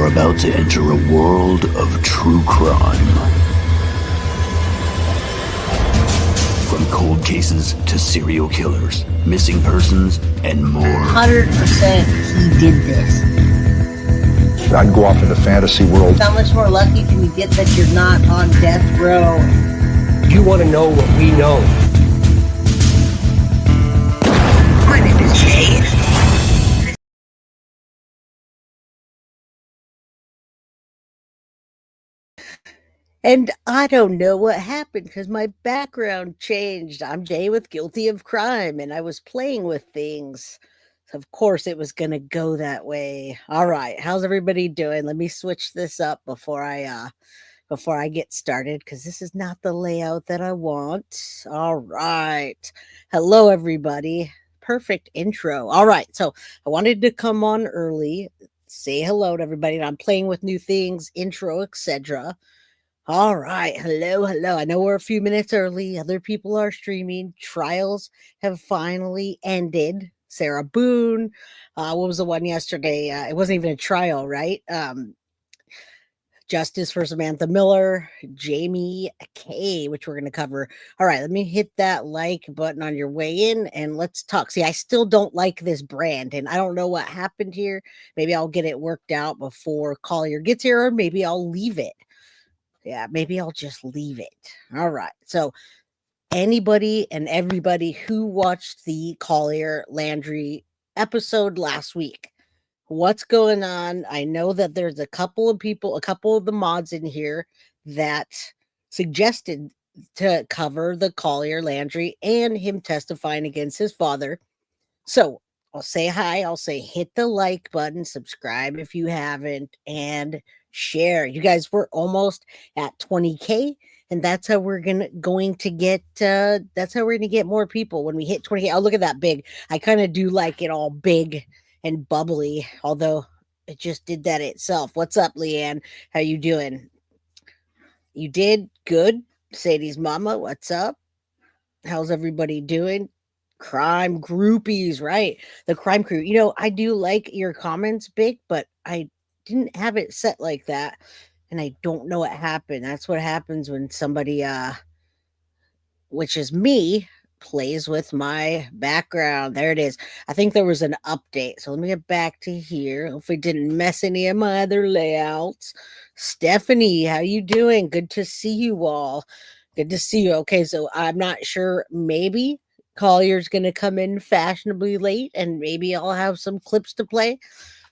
You're about to enter a world of true crime. From cold cases to serial killers, missing persons, and more. 100% he did this. I'd go off into fantasy world. How much more lucky can you get that you're not on death row? You want to know what we know? My name is Jay. And I don't know what happened because my background changed. I'm Jay with Guilty of Crime, and I was playing with things. So of course, it was going to go that way. All right, how's everybody doing? Let me switch this up before I get started, because this is not the layout that I want. All right, hello everybody. Perfect intro. All right, so I wanted to come on early, say hello to everybody. I'm playing with new things, intro, etc. All right. Hello. I know we're a few minutes early. Other people are streaming. Trials have finally ended. Sarah Boone. What was the one yesterday? It wasn't even a trial, right? Justice for Samantha Miller, Jamie K, which we're going to cover. All right. Let me hit that like button on your way in and let's talk. See, I still don't like this brand and I don't know what happened here. Maybe I'll get it worked out before Collier gets here, or maybe I'll leave it. Yeah, maybe I'll just leave it. All right. So anybody and everybody who watched the Collier Landry episode last week, what's going on? I know that there's a couple of people, a couple of the mods in here that suggested to cover the Collier Landry and him testifying against his father. So I'll say hi. I'll say hit the like button, subscribe if you haven't, and share. You guys, we're almost at 20K, and that's how we're going to get more people when we hit 20K. Oh, look at that big. I kind of do like it all big and bubbly, although it just did that itself. What's up, Leanne? How you doing? You did good. Sadie's mama, what's up? How's everybody doing? Crime groupies, right? The crime crew. You know, I do like your comments, Big, but I didn't have it set like that, and I don't know what happened. That's what happens when somebody, which is me, plays with my background. There it is. I think there was an update. So let me get back to here. Hopefully, it didn't mess any of my other layouts. Stephanie, how you doing? Good to see you all. Good to see you. Okay, so I'm not sure. Maybe Collier's going to come in fashionably late, and maybe I'll have some clips to play.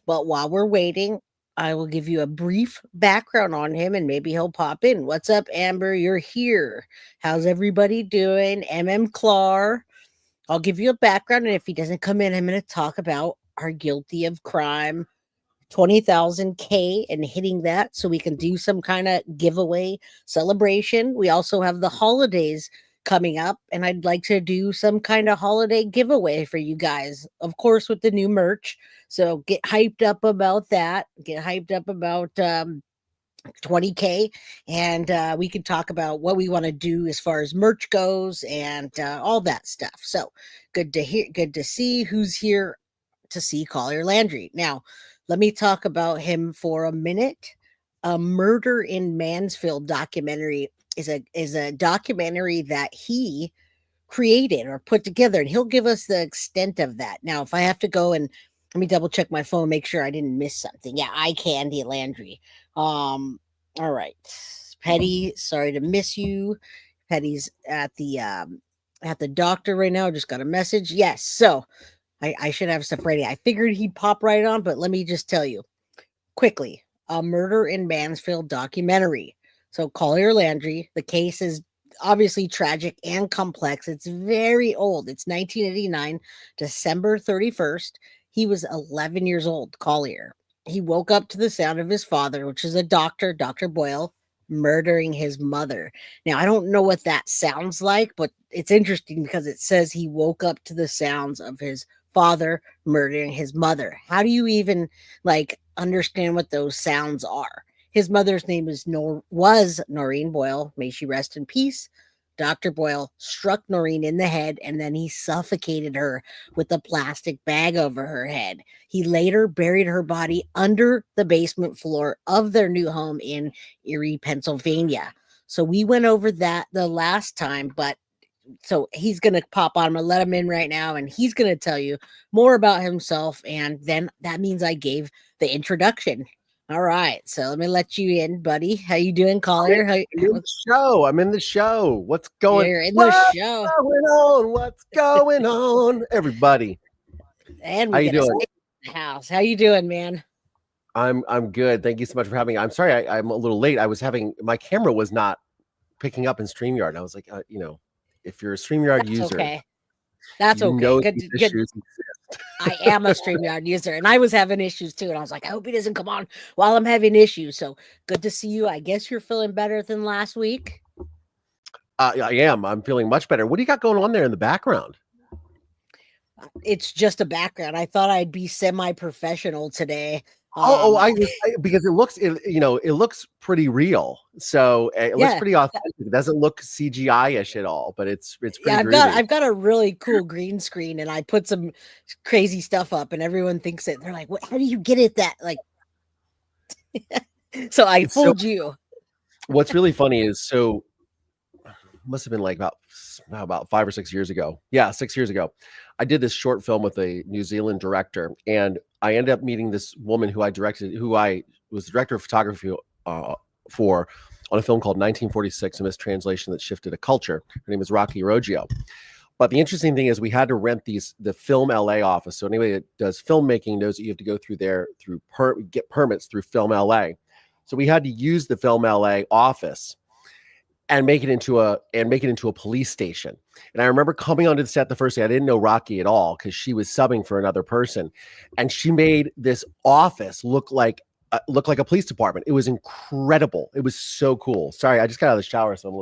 But while we're waiting, I will give you a brief background on him, and maybe he'll pop in. What's up, Amber? You're here. How's everybody doing? Clar. I'll give you a background, and if he doesn't come in, I'm going to talk about our Guilty of Crime 20,000 K and hitting that so we can do some kind of giveaway celebration. We also have the holidays coming up, and I'd like to do some kind of holiday giveaway for you guys, of course, with the new merch. So get hyped up about that. Get hyped up about 20K, and we can talk about what we want to do as far as merch goes and all that stuff. So good to hear, good to see who's here to see Collier Landry. Now, let me talk about him for a minute. A Murder in Mansfield documentary is a documentary that he created or put together, and he'll give us the extent of that. Now, if I have to go and let me double check my phone, make sure I didn't miss something. Yeah, I Candy Landry. All right. Petty, sorry to miss you. Petty's at the doctor right now. Just got a message. Yes, so I should have stuff ready. I figured he'd pop right on, but let me just tell you quickly. A Murder in Mansfield documentary. So Collier Landry, the case is obviously tragic and complex. It's very old. It's 1989, December 31st. He was 11 years old, Collier. He woke up to the sound of his father, which is a doctor, Dr. Boyle, murdering his mother. Now, I don't know what that sounds like, but it's interesting because it says he woke up to the sounds of his father murdering his mother. How do you even understand what those sounds are? His mother's name was Noreen Boyle. May she rest in peace. Dr. Boyle struck Noreen in the head, and then he suffocated her with a plastic bag over her head. He later buried her body under the basement floor of their new home in Erie, Pennsylvania. So we went over that the last time, but so he's going to pop on. I'm going to let him in right now, and he's going to tell you more about himself. And then that means I gave the introduction. All right. So let me let you in, buddy. How you doing, Collier? I'm in the show. What's going You're in what's the show. going on? What's going on, everybody? And How we you get a doing? steak in the house. How you doing, man? I'm good. Thank you so much for having me. I'm sorry I'm a little late. My camera was not picking up in StreamYard. And I was like, if you're a StreamYard That's user, okay. That's you okay. know Good. these Good. issues exist. I am a StreamYard user, and I was having issues too. And I was like, I hope he doesn't come on while I'm having issues. So good to see you. I guess you're feeling better than last week. I am. I'm feeling much better. What do you got going on there in the background? It's just a background. I thought I'd be semi-professional today. Because it looks pretty real. So it looks pretty authentic. It doesn't look CGI-ish at all, but it's pretty groovy. I've got a really cool green screen, and I put some crazy stuff up, and everyone thinks it. They're like, "What? How do you get it that like?" So I fooled you. What's really funny is must have been like about 5 or 6 years ago. Yeah, 6 years ago. I did this short film with a New Zealand director, and I ended up meeting this woman who I was the director of photography for on a film called 1946, a mistranslation that shifted a culture. Her name is Rocky Roggio. But the interesting thing is we had to rent the Film LA office. So anybody that does filmmaking knows that you have to go through there get permits through Film LA. So we had to use the Film LA office and make it into a police station. And I remember coming onto the set the first day. I didn't know Rocky at all because she was subbing for another person, and she made this office look like a police department. It was incredible. It was so cool. Sorry, I just got out of the shower, so I'm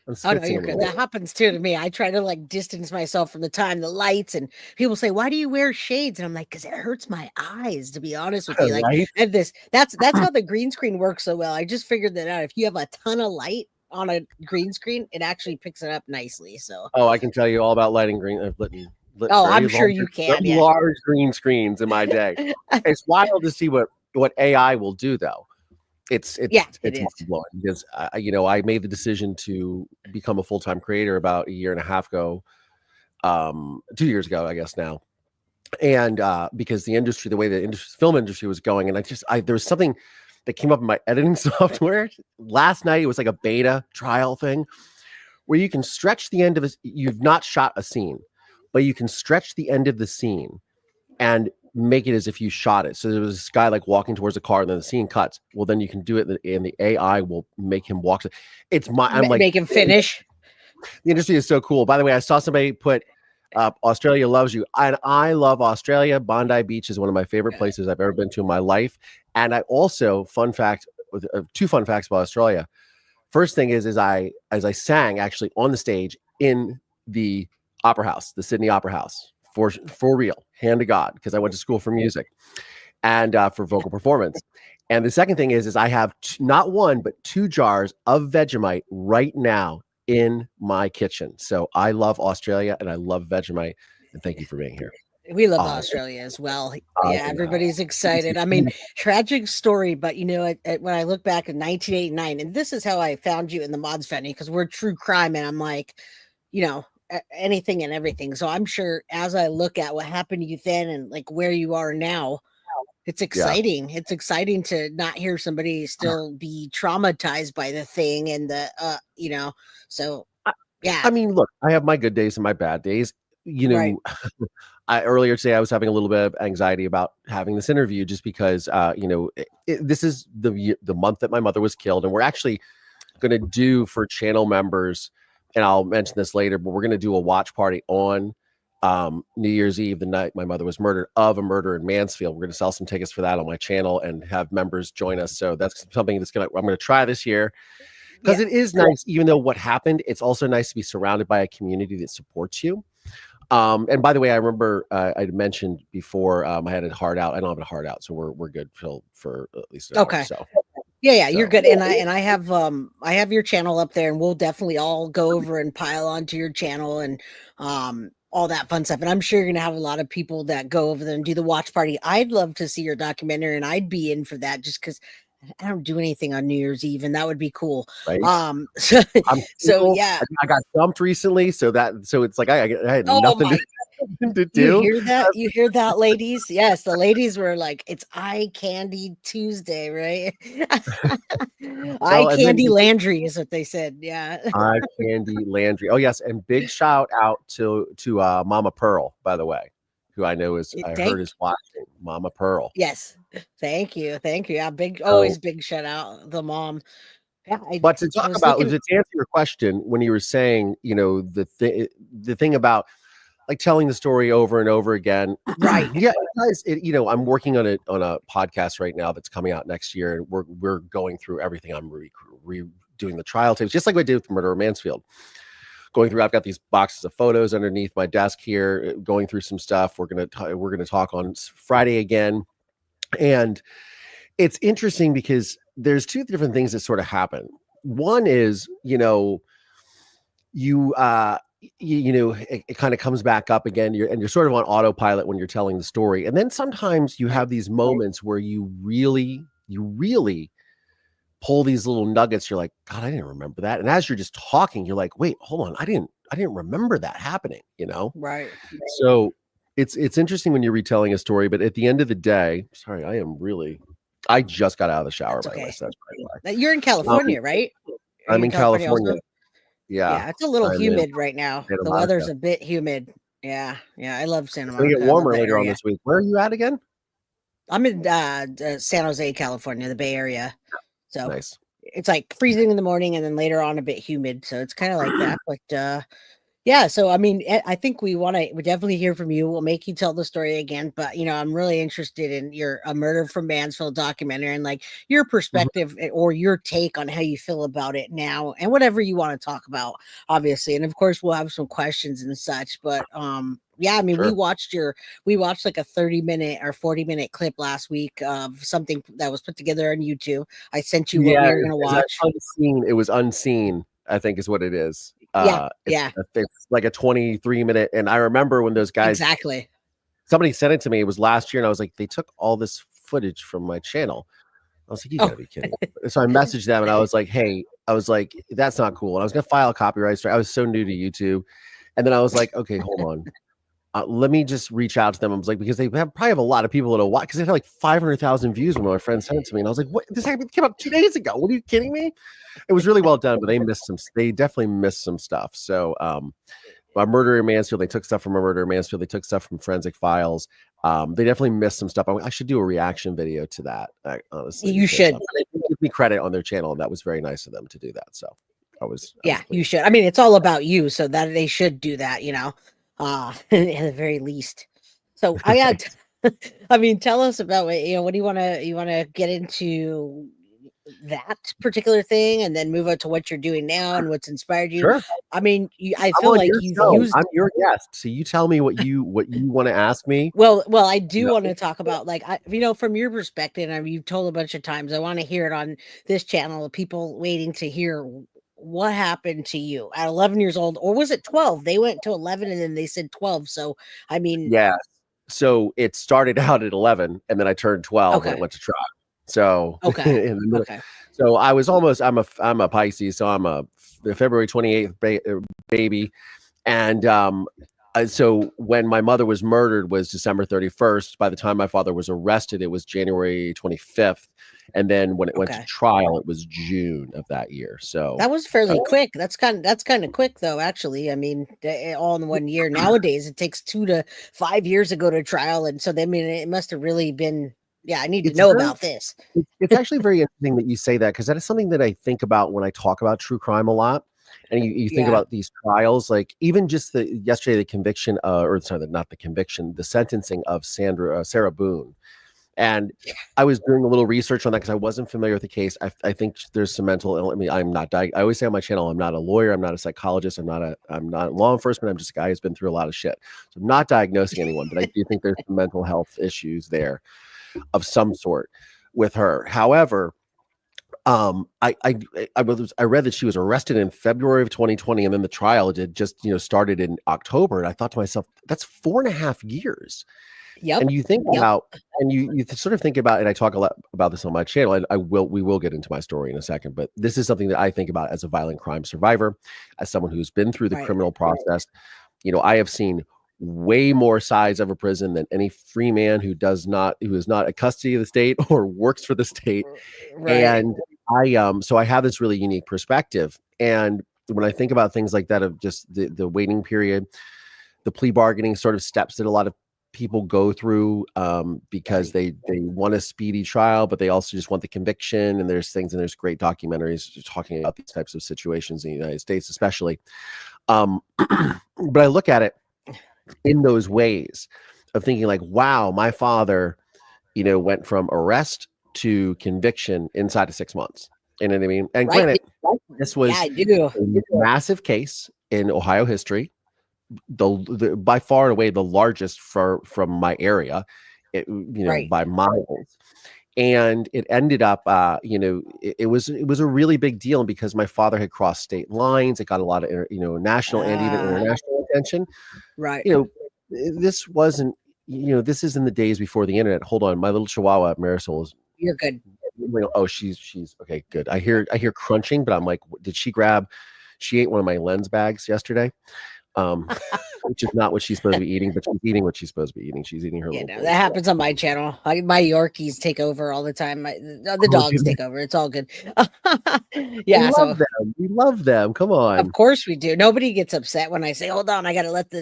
Oh no, you're good. That happens too to me. I try to like distance myself from the lights, and people say, "Why do you wear shades?" And I'm like, "Because it hurts my eyes." To be honest with you, like right? I have this. That's how the green screen works so well. I just figured that out. If you have a ton of light on a green screen, it actually picks it up nicely. So, I can tell you all about lighting green. I'm sure you can. Yeah. Large green screens in my day. It's wild to see what AI will do, though. It's mind blowing because I made the decision to become a full-time creator about a year and a half ago, 2 years ago, I guess now, and because the way the film industry was going, and there was something that came up in my editing software last night. It was like a beta trial thing where you can stretch the end of this. You've not shot a scene, but you can stretch the end of the scene and make it as if you shot it. So there was this guy like walking towards a car, and then the scene cuts. Well, then you can do it, and the AI will make him walk. Make him finish. The industry is so cool. By the way, I saw somebody put Australia loves you, and I love Australia. Bondi Beach is one of my favorite places I've ever been to in my life. And I also, two fun facts about Australia. First thing is I sang actually on the stage in the opera house, the Sydney Opera House, for real, hand to God, because I went to school for music and for vocal performance. And the second thing is I have not one but 2 jars of Vegemite right now in my kitchen. So I love Australia and I love Vegemite, and thank you for being here. We love Australia as well. Yeah, everybody's excited. I mean, tragic story, but when I look back at 1989, and this is how I found you in the Mods Family, because we're true crime, and I'm like, anything and everything. So I'm sure as I look at what happened to you then and like where you are now, it's exciting. Yeah. It's exciting to not hear somebody still be traumatized by the thing and so yeah. I mean, look, I have my good days and my bad days. Right. Earlier today, I was having a little bit of anxiety about having this interview just because, this is the month that my mother was killed. And we're actually going to do for channel members, and I'll mention this later, but we're going to do a watch party on New Year's Eve, the night my mother was murdered, of a murder in Mansfield. We're going to sell some tickets for that on my channel and have members join us. So that's something I'm going to try this year. Because it is nice, even though what happened, it's also nice to be surrounded by a community that supports you. And by the way, I remember I mentioned before I had a heart out. I don't have a heart out, so we're good for at least an hour. So Yeah, you're So good. And I have your channel up there, and we'll definitely all go over and pile onto your channel and all that fun stuff. And I'm sure you're gonna have a lot of people that go over there and do the watch party. I'd love to see your documentary, and I'd be in for that just because I don't do anything on New Year's Eve, and that would be cool. right. So, I'm so single. yeah. I got dumped recently, so it's like I had Oh nothing my, to you do. hear that? You hear that, ladies? Yes, the ladies were like, it's Eye Candy Tuesday, right? Eye Well, and then Candy Landry is what they said. Yeah. I Candy Landry. Oh yes, and big shout out to Mama Pearl, by the way, who I know is I heard is watching. Mama Pearl. Yes. Thank you. Yeah, So, always big shout out the mom. Yeah, but to I talk was about looking to answer your question when you were saying, the thing about like telling the story over and over again. right. Yeah, guys, I'm working on a podcast right now that's coming out next year, and we're going through everything. I'm redoing the trial tapes, just like I did with Murder of Mansfield. Going through, I've got these boxes of photos underneath my desk here, going through some stuff. We're gonna talk on Friday again, and it's interesting because there's two different things that sort of happen. One is, it kind of comes back up again. You're sort of on autopilot when you're telling the story, and then sometimes you have these moments where you really pull these little nuggets. You're like, God, I didn't remember that. And as you're just talking, you're like, wait, hold on, I didn't remember that happening. Right. So it's interesting when you're retelling a story, but at the end of the day, sorry, I just got out of the shower. That's by the way, okay. so that's probably why. You're in California, right? Are I'm you in California. also? Yeah. Yeah, it's a little I'm in humid right now. Santa The Monica. weather's a bit humid. Yeah, I love Santa It's gonna Monica. get I love warmer that later on area. this week. Where are you at again? I'm in San Jose, California, the Bay Area. So Nice. it's like freezing in the morning and then later on a bit humid. So it's kind of like that. But yeah, so I mean, I think we definitely hear from you. We'll make you tell the story again, but I'm really interested in your A Murder from Mansfield documentary and like your perspective or your take on how you feel about it now and whatever you want to talk about, obviously. And of course, we'll have some questions and such. But yeah, I mean, Sure. we watched like a 30-minute or 40-minute clip last week of something that was put together on YouTube. I sent you what we were gonna watch. It was unseen, I think is what it is. Yeah. It's like a 23-minute, and I remember when those guys Exactly. somebody sent it to me. It was last year, and I was like, they took all this footage from my channel. I was like, you gotta be kidding. So I messaged them and I was like, hey, that's not cool. And I was gonna file a copyright strike. I was so new to YouTube. And then I was like, okay, hold on. Let me just reach out to them. I was like, because they probably have a lot of people that'll watch, because they had like 500,000 views when my friend sent it to me. And I was like, what? This came out 2 days ago. What are you kidding me? It was really well done, but they definitely missed some stuff. So my Murder in Mansfield, they took stuff from a Murder in Mansfield. They took stuff from Forensic Files. They definitely missed some stuff. I should do a reaction video to that. Honestly, You should. They give me credit on their channel, and that was very nice of them to do that. So you should. I mean, it's all about you, so that they should do that, at the very least. So I had, I mean, tell us about what do you want to get into that particular thing, and then move on to what you're doing now and what's inspired you. Sure. I mean, I feel like you've used. I'm your guest, so you tell me what you want to ask me. Well, I do want to talk about from your perspective. And you've told a bunch of times. I want to hear it on this channel. People waiting to hear what happened to you at 11 years old, or was it 12? They went to 11 and then they said 12. So I mean, yeah. So it started out at 11, and then I turned 12 and it went to trial. So okay. So I was almost. I'm a Pisces, so I'm a February 28th baby, and so when my mother was murdered was December 31st. By the time my father was arrested, it was January 25th, and then when it went to trial, it was June of that year. So that was fairly quick. That's kind of quick, though. Actually, I mean, all in 1 year. Nowadays, it takes 2 to 5 years to go to trial, and so it must have really been. Yeah, I need to know about this. It's actually very interesting that you say that, because that is something that I think about when I talk about true crime a lot. And you think about these trials, like even just yesterday, the conviction, not the conviction, the sentencing of Sarah Boone. And I was doing a little research on that because I wasn't familiar with the case. I think there's some mental illness. I mean, I'm not. I always say on my channel, I'm not a lawyer. I'm not a psychologist. I'm not law enforcement. I'm just a guy who's been through a lot of shit. So I'm not diagnosing anyone, but I do think there's some mental health issues there of some sort with her. However, I read that she was arrested in February of 2020, and then the trial did just started in October, and I thought to myself, that's 4.5 years. Yep. And you think Yep. about, and you sort of think about, and I talk a lot about this on my channel, and we will get into my story in a second, but this is something that I think about as a violent crime survivor, as someone who's been through the Right. criminal process. I have seen way more sides of a prison than any free man who is not a custody of the state or works for the state. Right. And so I have this really unique perspective. And when I think about things like that, of just the waiting period, the plea bargaining sort of steps that a lot of people go through, because they want a speedy trial, but they also just want the conviction. And there's great documentaries talking about these types of situations in the United States, especially. But I look at it in those ways of thinking like, wow, my father, went from arrest to conviction inside of 6 months. You know what I mean? And Right. granted, this was I do. a massive case in Ohio history, the by far and away the largest from my area, Right. by miles. And it ended up, it was a really big deal. And because my father had crossed state lines, it got a lot of, national and even international attention. Right. This wasn't, this is in the days before the internet. Hold on. My little Chihuahua, Marisol, is, You're good. oh, she's okay. Good. I hear crunching, but I'm like, did she ate one of my lens bags yesterday. Which is not what she's supposed to be eating, but she's eating what she's supposed to be eating. She's eating her. Yeah, that happens on my channel. My Yorkies take over all the time. The dogs take over. It's all good. Yeah, we love them. Come on. Of course we do. Nobody gets upset when I say, "Hold on, I got to let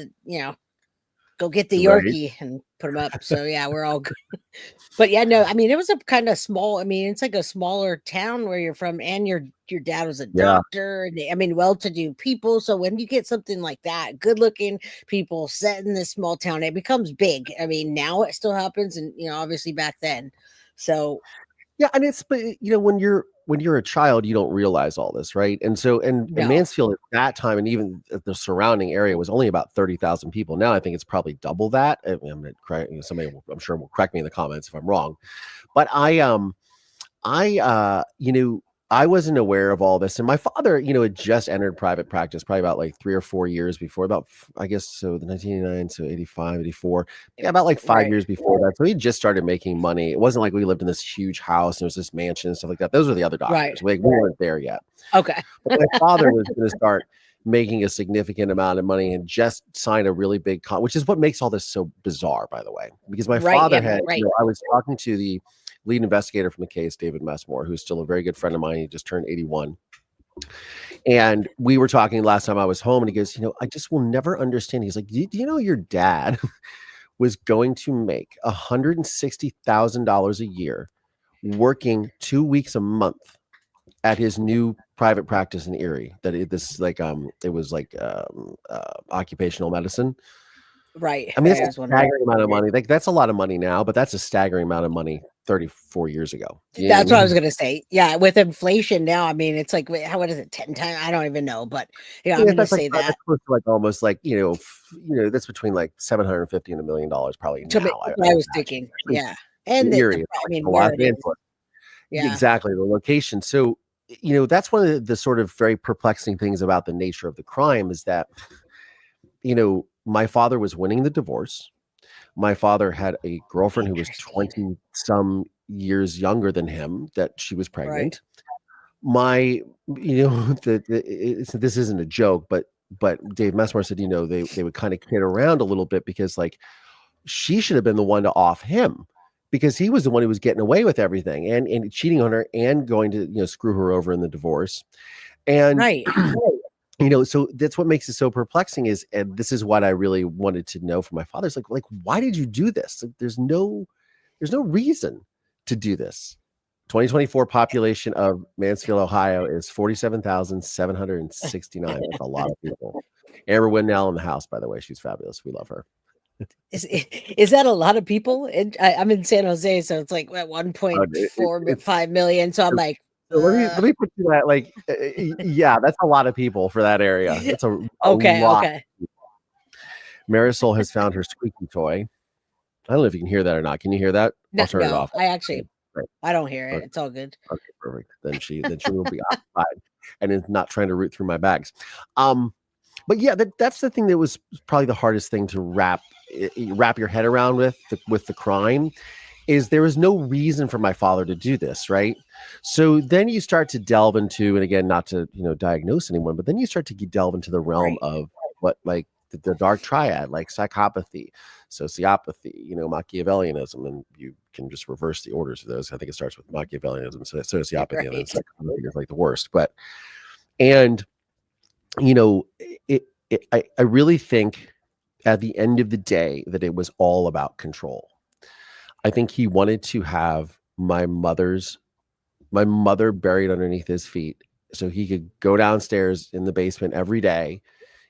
go get the Right. Yorkie and put him up." So yeah, we're all good. But yeah, no, I mean, it was a kind of small. I mean, it's like a smaller town where you're from, and your dad was a doctor. And I mean, well-to-do people. So when you get something like that, good-looking people set in this small town, it becomes big. I mean, now it still happens, and obviously back then. So yeah, and but when you're a child, you don't realize all this, right? And so, and No. Mansfield at that time, and even the surrounding area, was only about 30,000 people. Now I think it's probably double that. I mean, I'm gonna somebody I'm sure will correct me in the comments if I'm wrong. But I wasn't aware of all this, and my father, had just entered private practice probably about like 3 or 4 years before, about, I guess, so the 1989, so 85, 84, yeah, about like 5 years before that. So he just started making money. It wasn't like we lived in this huge house and there was this mansion and stuff like that. Those were the other doctors. Right. We weren't there yet. Okay. But my father was going to start making a significant amount of money and just signed a really big which is what makes all this so bizarre, by the way, because my father had, I was talking to the lead investigator from the case, David Messmore, who's still a very good friend of mine. He just turned 81. And we were talking last time I was home, and he goes, I just will never understand. He's like, do you know your dad was going to make $160,000 a year working 2 weeks a month at his new private practice in Erie? It was like occupational medicine. Right. I mean, that's a staggering amount of money. Like, that's a lot of money now, but that's a staggering amount of money 34 years ago. That's what I was going to say. Yeah. With inflation now, I mean, it's like, what is it? 10 times? I don't even know, but I'm going to say that. That's like almost like, that's between like $750 and $1 million probably now. I was thinking. Yeah. And Erie, yeah, exactly. The location. So, that's one of the sort of very perplexing things about the nature of the crime is that, my father was winning the divorce. My father had a girlfriend who was 20 some years younger than him, that she was pregnant. Right. This isn't a joke, but Dave Messmore said, they would kind of kid around a little bit because like she should have been the one to off him, because he was the one who was getting away with everything and cheating on her and going to, screw her over in the divorce. And right. So that's what makes it so perplexing and this is what I really wanted to know from my father. It's like, why did you do this? Like, there's no reason to do this. 2024 population of Mansfield, Ohio is 47,769. That's a lot of people. Amber Winnell in the house, by the way. She's fabulous. We love her. Is that a lot of people? I'm in San Jose, so it's like 1.45 million. So I'm like, so let me put you that, like, yeah, that's a lot of people for that area. That's a lot. Okay. Marisol has found her squeaky toy. I don't know if you can hear that or not. Can you hear that? I'll turn it off. I actually Right. I don't hear it. Okay. It's all good. Okay, perfect. Then she will be occupied and is not trying to root through my bags. But yeah, that's the thing that was probably the hardest thing to wrap your head around with the crime, is there was no reason for my father to do this, right? So then you start to delve into, and again, not to diagnose anyone, but then you start to delve into the realm Right. of what, like, the dark triad, like psychopathy, sociopathy, Machiavellianism, and you can just reverse the orders of those. I think it starts with Machiavellianism, so sociopathy, and then Right. psychopathy is like the worst. But and you know, I really think at the end of the day that it was all about control. I think he wanted to have my mother buried underneath his feet so he could go downstairs in the basement every day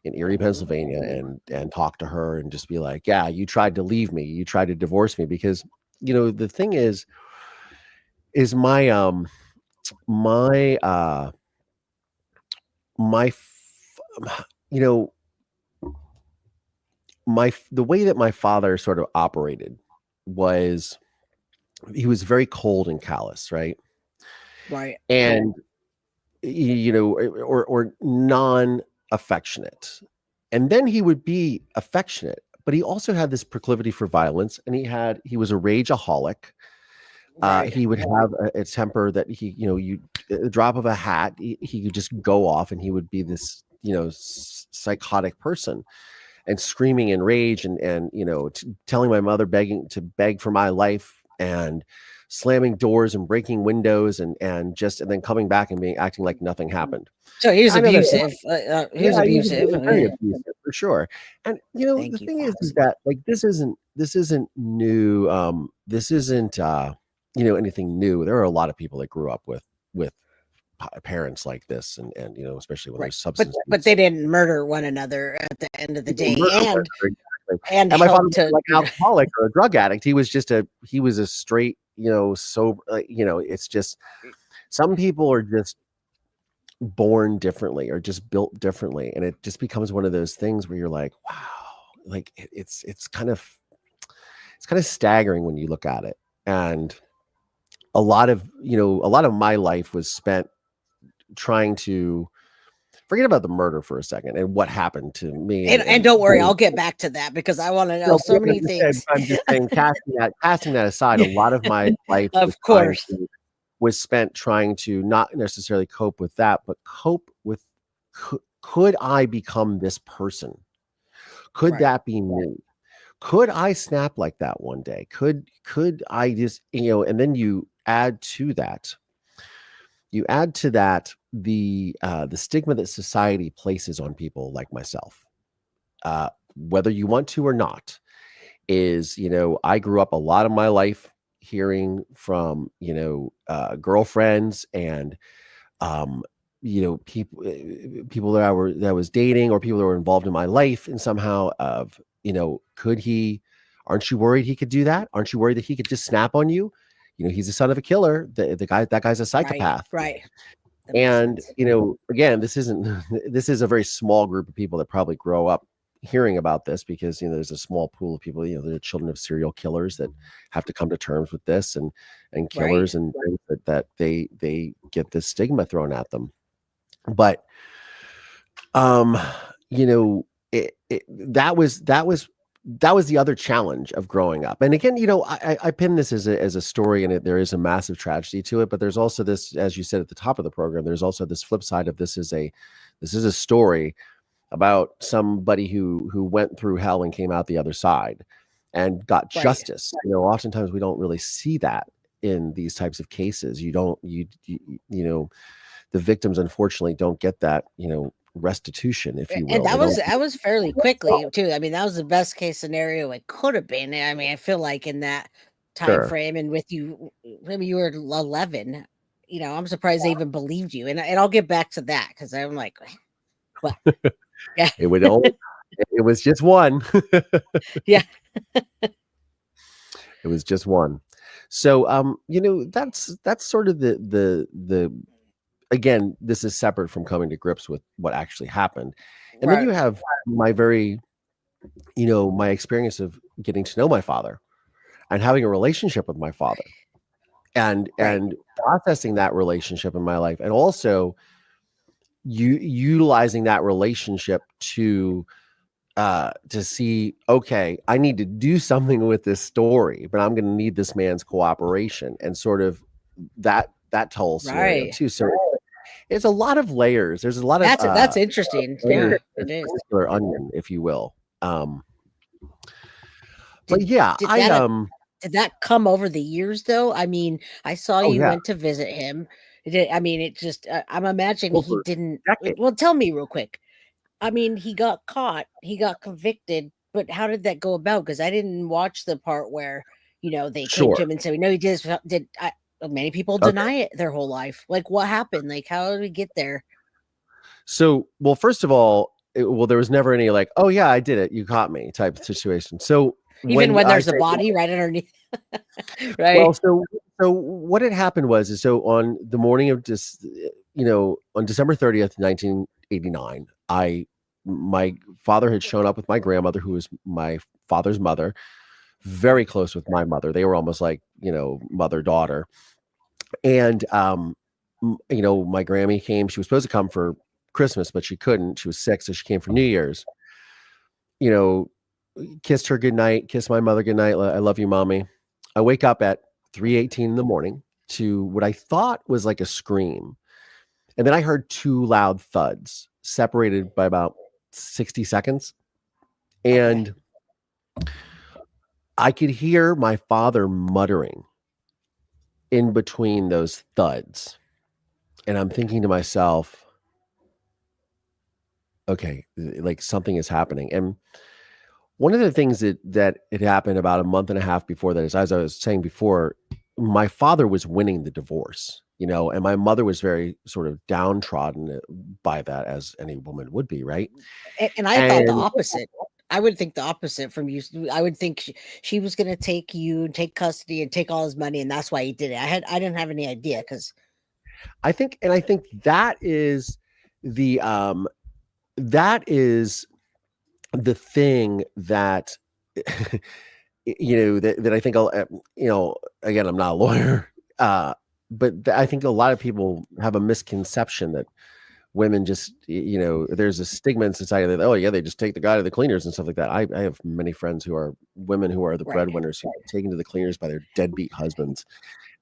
in Erie, Pennsylvania, and talk to her and just be like, yeah, you tried to leave me. You tried to divorce me. Because, the thing is my, my, my, you know, the way that my father sort of operated was he was very cold and callous, right? Right. And or non-affectionate. And then he would be affectionate, but he also had this proclivity for violence, and he was a rageaholic. Right. He would have a temper that you a drop of a hat, he could just go off, and he would be this psychotic person, and screaming in rage, and telling my mother, beg for my life, and slamming doors and breaking windows, and then coming back and acting like nothing happened. So he was I know that. abusive. He was abusive. Very abusive, for sure. And Thank the you, thing is Foxy. that, like, this isn't new. This isn't anything new. There are a lot of people that grew up with parents like this, and especially when Right. there's substance But they didn't murder one another at the end of the day, exactly. and And my father helped was to like an alcoholic or a drug addict. He was a straight, sober. It's just, some people are just born differently or just built differently, and it just becomes one of those things where you're like, wow, like it's kind of staggering when you look at it. And a lot of my life was spent trying to forget about the murder for a second and what happened to me. and don't worry, I'll get back to that because I want to know so many things. I'm just saying, casting that aside, a lot of my life Of course. was spent trying to not necessarily cope with that, but cope with, could I become this person? Could Right. that be me? Could I snap like that one day? Could I just, and then you add to that the stigma that society places on people like myself, whether you want to or not, is, I grew up a lot of my life hearing from, girlfriends and, people that I was dating, or people that were involved in my life, and somehow of, aren't you worried he could do that? Aren't you worried that he could just snap on you? He's the son of a killer. That guy's a psychopath. Right. And, again, this is a very small group of people that probably grow up hearing about this, because, there's a small pool of people, they're children of serial killers that have to come to terms with this, and killers, and that they get this stigma thrown at them. But, that was the other challenge of growing up. And again, I pin this as a story, and there is a massive tragedy to it, but there's also this, as you said at the top of the program, there's also this flip side of this is a story about somebody who went through hell and came out the other side and got justice. Oftentimes we don't really see that in these types of cases. The victims, unfortunately, don't get that, restitution, if you will. And that was fairly quickly too. I mean, that was the best case scenario it could have been. I mean, I feel like in that time frame, and with you, maybe you were 11. I'm surprised they even believed you. And I'll get back to that, because I'm like, well, yeah, it was just one. Yeah. It was just one. So, that's sort of the again, this is separate from coming to grips with what actually happened. And then you have my my experience of getting to know my father and having a relationship with my father. and processing that relationship in my life, and also utilizing that relationship to see, okay, I need to do something with this story, but I'm going to need this man's cooperation, and sort of that whole scenario too. So it's a lot of layers. There's a lot of that's interesting. Yeah, it is. Particular onion, if you will. But yeah, did that come over the years though? I mean, I saw you went to visit him. I mean, it just I'm imagining he didn't. Well, tell me real quick. I mean, he got caught, he got convicted, but how did that go about? Because I didn't watch the part where, they came to him and said, "No, he did." Many people deny it their whole life. Like, what happened? Like, how did we get there? So, well, first of all, there was never any like, "Oh yeah, I did it, you caught me" type of situation. So even when there's a body right underneath, right? Well, so what had happened was, so on the morning of on December 30th, 1989, my father had shown up with my grandmother, who was my father's mother, very close with my mother. They were almost like, mother-daughter. And, my Grammy came. She was supposed to come for Christmas, but she couldn't. She was sick, so she came for New Year's. Kissed her goodnight, kissed my mother goodnight. I love you, mommy. I wake up at 3:18 in the morning to what I thought was like a scream. And then I heard two loud thuds separated by about 60 seconds. And I could hear my father muttering in between those thuds. And I'm thinking to myself, okay, like something is happening. And one of the things that it happened about a month and a half before that is, as I was saying before, my father was winning the divorce, and my mother was very sort of downtrodden by that, as any woman would be, right? And I thought the opposite. I would think the opposite from you. I would think she was going to take custody and take all his money, and that's why he did it. I didn't have any idea, because I think that is the thing that that I think again, I'm not a lawyer, but I think a lot of people have a misconception that women just, there's a stigma in society that, oh yeah, they just take the guy to the cleaners and stuff like that. I have many friends who are women who are the breadwinners, who are taken to the cleaners by their deadbeat husbands,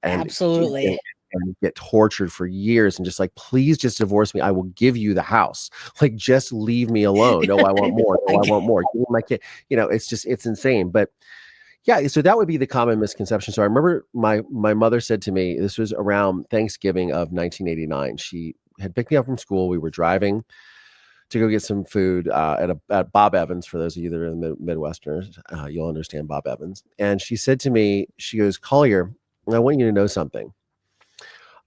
and absolutely, and get tortured for years, and just like, please just divorce me. I will give you the house. Like, just leave me alone. No, I want more. No, I want more. Give me my kid. It's insane. But yeah, so that would be the common misconception. So I remember my mother said to me, this was around Thanksgiving of 1989. She had picked me up from school. We were driving to go get some food at Bob Evans. For those of you that are in the Midwesterners, you'll understand Bob Evans. And she said to me, she goes, "Collier, I want you to know something.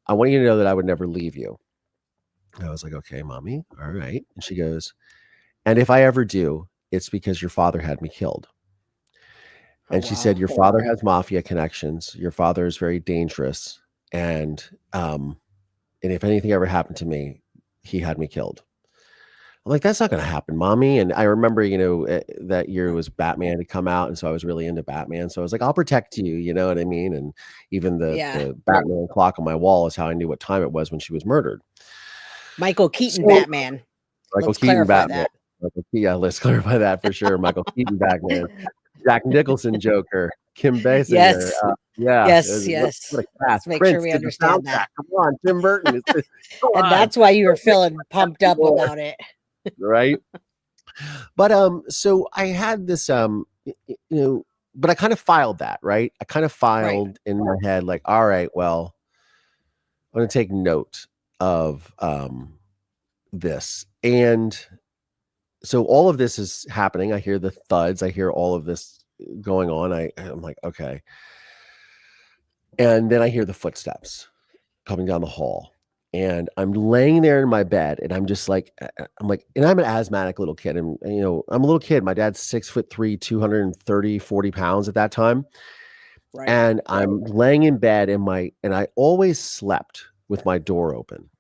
I want you to know that I would never leave you." And I was like, "Okay, mommy, all right." And she goes, "And if I ever do, it's because your father had me killed." And she said, "Your father has mafia connections. Your father is very dangerous. And if anything ever happened to me, he had me killed." I'm like, "That's not going to happen, mommy." And I remember, that year was Batman had come out. And so I was really into Batman. So I was like, "I'll protect you." You know what I mean? And even the Batman clock on my wall is how I knew what time it was when she was murdered. Michael Keaton Batman. Michael Keaton Batman. Let's clarify that for sure. Michael Keaton Batman. Jack Nicholson Joker. Kim Basinger. Yes. What a cast. Let's make Prince sure we did the understand soundtrack. that. Come on, Tim Burton. And that's why you were feeling pumped up about it. Right. But so I had this but I kind of filed that, right? I kind of filed in my head, like, all right, well, I'm going to take note of this. And so all of this is happening. I hear the thuds. I hear all of this going on. I'm like, okay. And then I hear the footsteps coming down the hall. And I'm laying there in my bed, and I'm just like, and I'm an asthmatic little kid. And, I'm a little kid. My dad's 6'3", 230, 40 pounds at that time. Right. And I'm laying in bed, and I always slept with my door open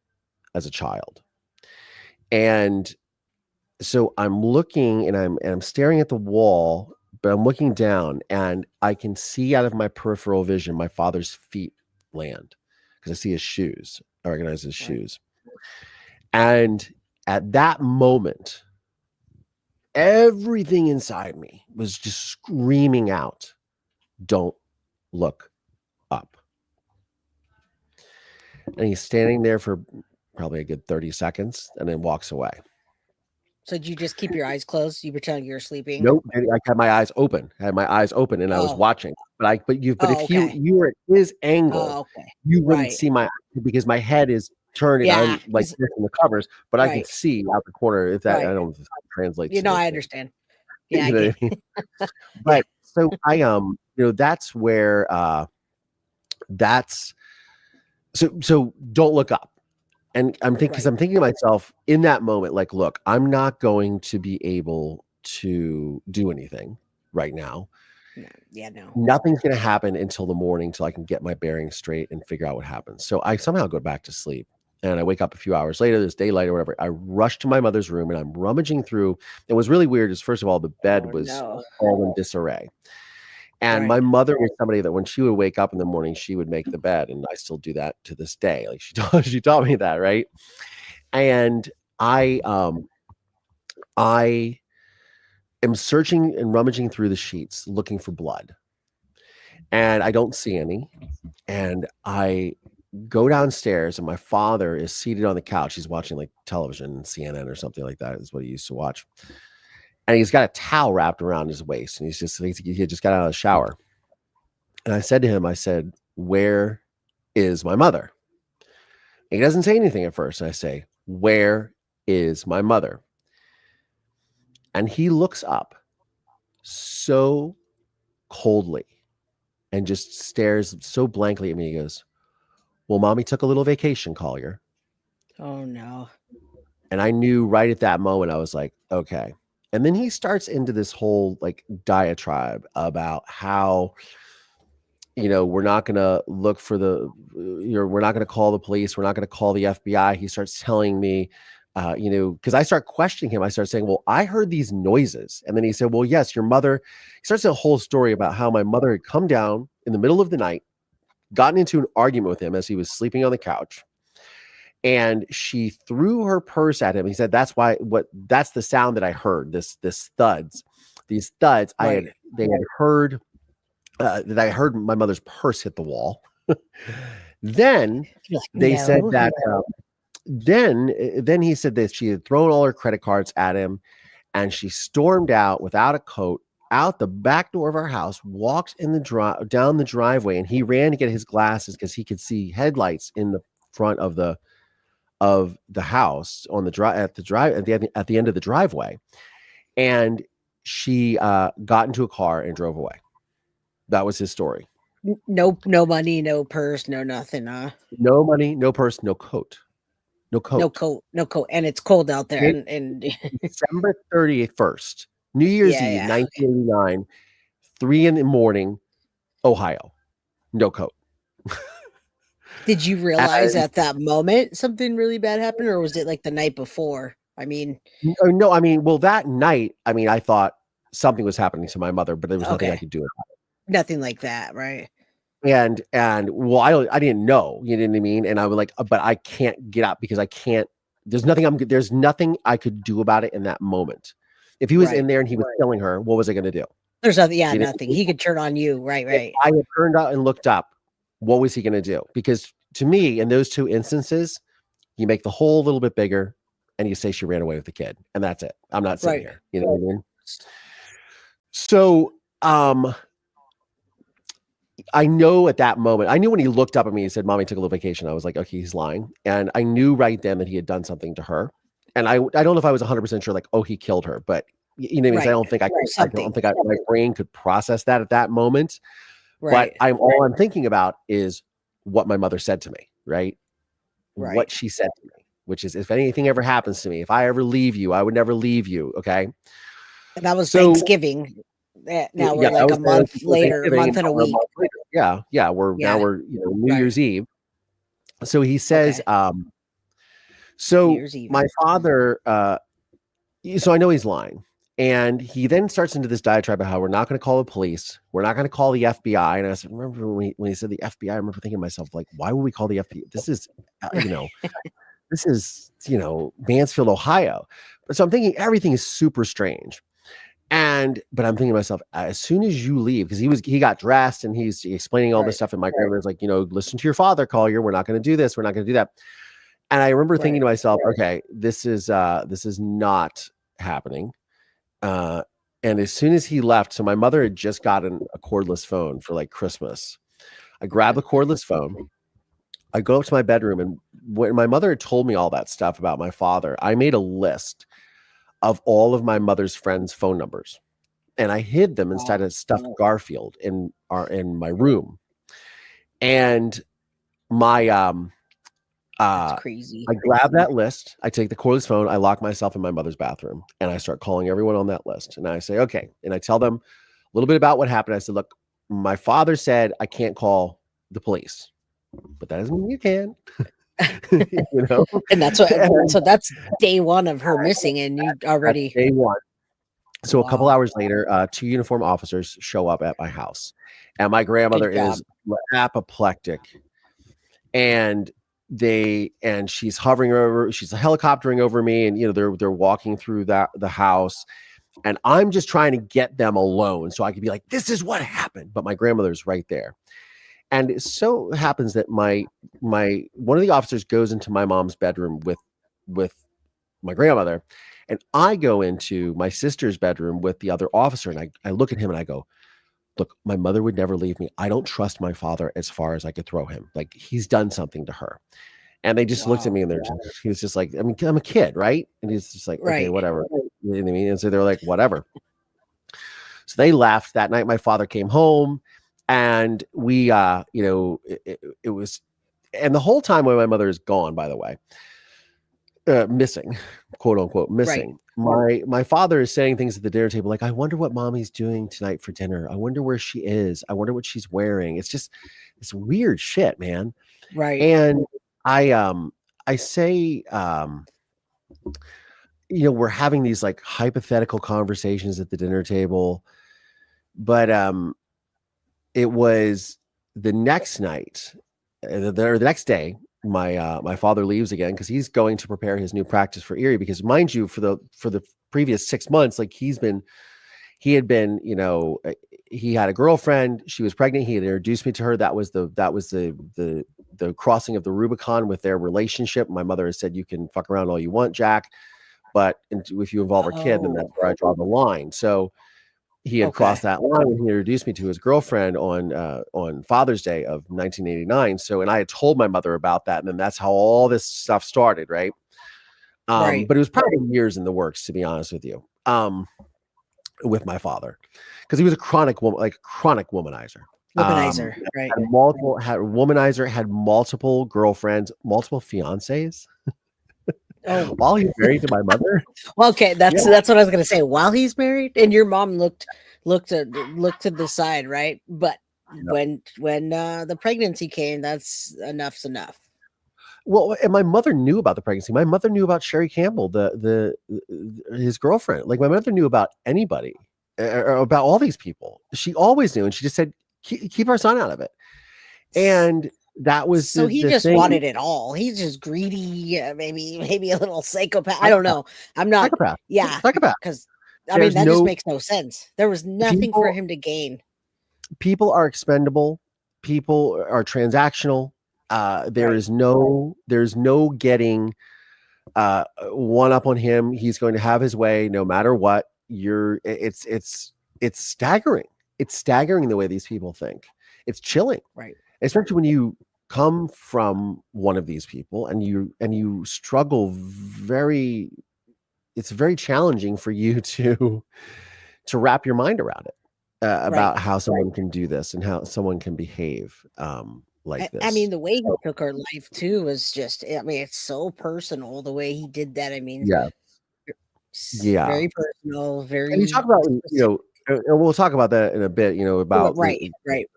as a child. And so I'm looking, and I'm staring at the wall, but I'm looking down, and I can see out of my peripheral vision my father's feet land because I see his shoes. I recognize his shoes. And at that moment, everything inside me was just screaming out, don't look up. And he's standing there for probably a good 30 seconds and then walks away. So did you just keep your eyes closed? You pretend you're sleeping? Nope. I had my eyes open. I was watching. But if you were at his angle, you wouldn't see my, because my head is turned and I'm like this in the covers, but I can see out the corner if that I don't know if that translates. I understand. Yeah, you know what I mean? But so I that's where so don't look up. And I'm thinking, because I'm thinking to myself in that moment, like, look, I'm not going to be able to do anything right now. No. Nothing's going to happen until the morning, till I can get my bearings straight and figure out what happens. So I somehow go back to sleep, and I wake up a few hours later, there's daylight or whatever. I rush to my mother's room and I'm rummaging through. It was really weird. Is first of all, the bed was all in disarray. And my mother was somebody that when she would wake up in the morning, she would make the bed, and I still do that to this day. Like she taught me that, right? And I am searching and rummaging through the sheets looking for blood, and I don't see any. And I go downstairs, and my father is seated on the couch. He's watching like television, CNN or something like that is what he used to watch. And he's got a towel wrapped around his waist, and he had just got out of the shower. And I said to him, I said, where is my mother? And he doesn't say anything at first. And I say, where is my mother? And he looks up so coldly and just stares so blankly at me. He goes, well, mommy took a little vacation, Collier. Oh, no. And I knew right at that moment, I was like, okay. And then he starts into this whole like diatribe about how, we're not going to look for we're not going to call the police. We're not going to call the FBI. He starts telling me, because I start questioning him. I start saying, well, I heard these noises. And then he said, well, yes, your mother. He starts a whole story about how my mother had come down in the middle of the night, gotten into an argument with him as he was sleeping on the couch. And she threw her purse at him. He said, that's the sound that I heard, these thuds. They had heard that I heard my mother's purse hit the wall. Then they said that, then he said that she had thrown all her credit cards at him, and she stormed out without a coat, out the back door of our house, walked in down the driveway, and he ran to get his glasses because he could see headlights in the front of the house on the at the end of the driveway. And she got into a car and drove away. That was his story. No money, no purse, no nothing. No money, no purse, no coat. No coat. And it's cold out there. And December 31st, New Year's Eve, 1989, 3 a.m, Ohio. No coat. Did you realize at that moment something really bad happened, or was it like the night before? I mean, no. I mean, well, that night, I thought something was happening to my mother, but there was nothing I could do about it. Nothing like that, right? And well, I didn't know, you know what I mean? And I was like, but I can't get out because I can't. There's nothing I could do about it in that moment. If he was in there and he was killing her, what was I going to do? There's nothing. Yeah, nothing. He could turn on you, right? If I had turned out and looked up, what was he going to do? Because to me, in those two instances, you make the hole a little bit bigger and you say she ran away with the kid, and that's it. I'm not sitting here. You know what I mean? So, I know at that moment, I knew when he looked up at me, he said, mommy took a little vacation. I was like, okay, he's lying. And I knew right then that he had done something to her. And I don't know if I was 100% sure, like, oh, he killed her, but you know what I mean? I don't think my brain could process that at that moment. But all I'm thinking about is what my mother said to me, right? What she said to me, which is, if anything ever happens to me, if I ever leave you, I would never leave you. Okay. And that was Thanksgiving. Now we're like a month later, a month and a week. Yeah. We're New Year's Eve. So he says, so my father, so I know he's lying. And he then starts into this diatribe about how we're not going to call the police. We're not going to call the FBI. And I said, remember when he said the FBI, I remember thinking to myself, like, why would we call the FBI? This is, this is, Mansfield, Ohio. So I'm thinking everything is super strange. But I'm thinking to myself, as soon as you leave, because he got dressed and he's explaining all this stuff. And my grandmother's like, listen to your father, Collier. We're not going to do this. We're not going to do that. And I remember thinking to myself, okay, this is not happening. And as soon as he left, so my mother had just gotten a cordless phone for like Christmas. I grabbed the cordless phone. I go up to my bedroom, and when my mother had told me all that stuff about my father, I made a list of all of my mother's friends' phone numbers, and I hid them inside a stuffed Garfield in my room. And my That's crazy. I grab that list. I take the cordless phone. I lock myself in my mother's bathroom, and I start calling everyone on that list. And I say, okay. And I tell them a little bit about what happened. I said, look, my father said I can't call the police, but that doesn't mean you can. And that's what. So that's day one of her missing, and you already day one. So a couple hours later, 2 uniformed officers show up at my house, and my grandmother is apoplectic, and she's hovering over, she's helicoptering over me, and they're walking through the house, and I'm just trying to get them alone so I could be like, this is what happened, but my grandmother's right there. And it so happens that my one of the officers goes into my mom's bedroom with my grandmother, and I go into my sister's bedroom with the other officer, and I look at him and I go, look, my mother would never leave me. I don't trust my father as far as I could throw him. Like, he's done something to her. And they just looked at me, and he was just like, I mean, I'm a kid, right? And he's just like, okay, whatever. You know what I mean? And so they're like, whatever. So they left. That night my father came home, and we, it was, and the whole time when my mother is gone, by the way, missing, quote unquote, missing. Right. My father is saying things at the dinner table like, I wonder what mommy's doing tonight for dinner. I wonder where she is. I wonder what she's wearing. It's just this weird shit, man. Right. And I say, we're having these like hypothetical conversations at the dinner table, but it was the next night, the next day, my father leaves again because he's going to prepare his new practice for Erie, because mind you, for the previous 6 months, like he had been, he had a girlfriend, she was pregnant, he had introduced me to her. That was the crossing of the Rubicon with their relationship. My mother has said, you can fuck around all you want, Jack, but if you involve our kid, then that's where I draw the line. So he had crossed that line when he introduced me to his girlfriend on Father's Day of 1989. So, and I had told my mother about that, and then that's how all this stuff started, right? But it was probably years in the works, to be honest with you, with my father, because he was a chronic womanizer. Womanizer, right? Had multiple girlfriends, multiple fiancés. While he's married to my mother. Well, okay, that's what I was gonna say. While he's married, and your mom looked to the side, right? But when the pregnancy came, that's enough's enough. Well, and my mother knew about the pregnancy. My mother knew about Sherry Campbell, his girlfriend. Like, my mother knew about anybody, or about all these people. She always knew, and she just said, keep our son out of it. And that was so he just wanted it all. He's just greedy, maybe a little psychopath. I don't know. I'm not. Psychopath. Yeah, psychopath. Because that just makes no sense. There was nothing for him to gain. People are expendable. People are transactional. There's no getting one up on him. He's going to have his way no matter what. It's staggering. It's staggering the way these people think. It's chilling. Right. Especially when you come from one of these people and you struggle it's very challenging for you to wrap your mind around it, about how someone can do this and how someone can behave like this. I mean, the way he took her life too was just, it's so personal the way he did that. Very personal, very. And you talk about, and we'll talk about that in a bit, about the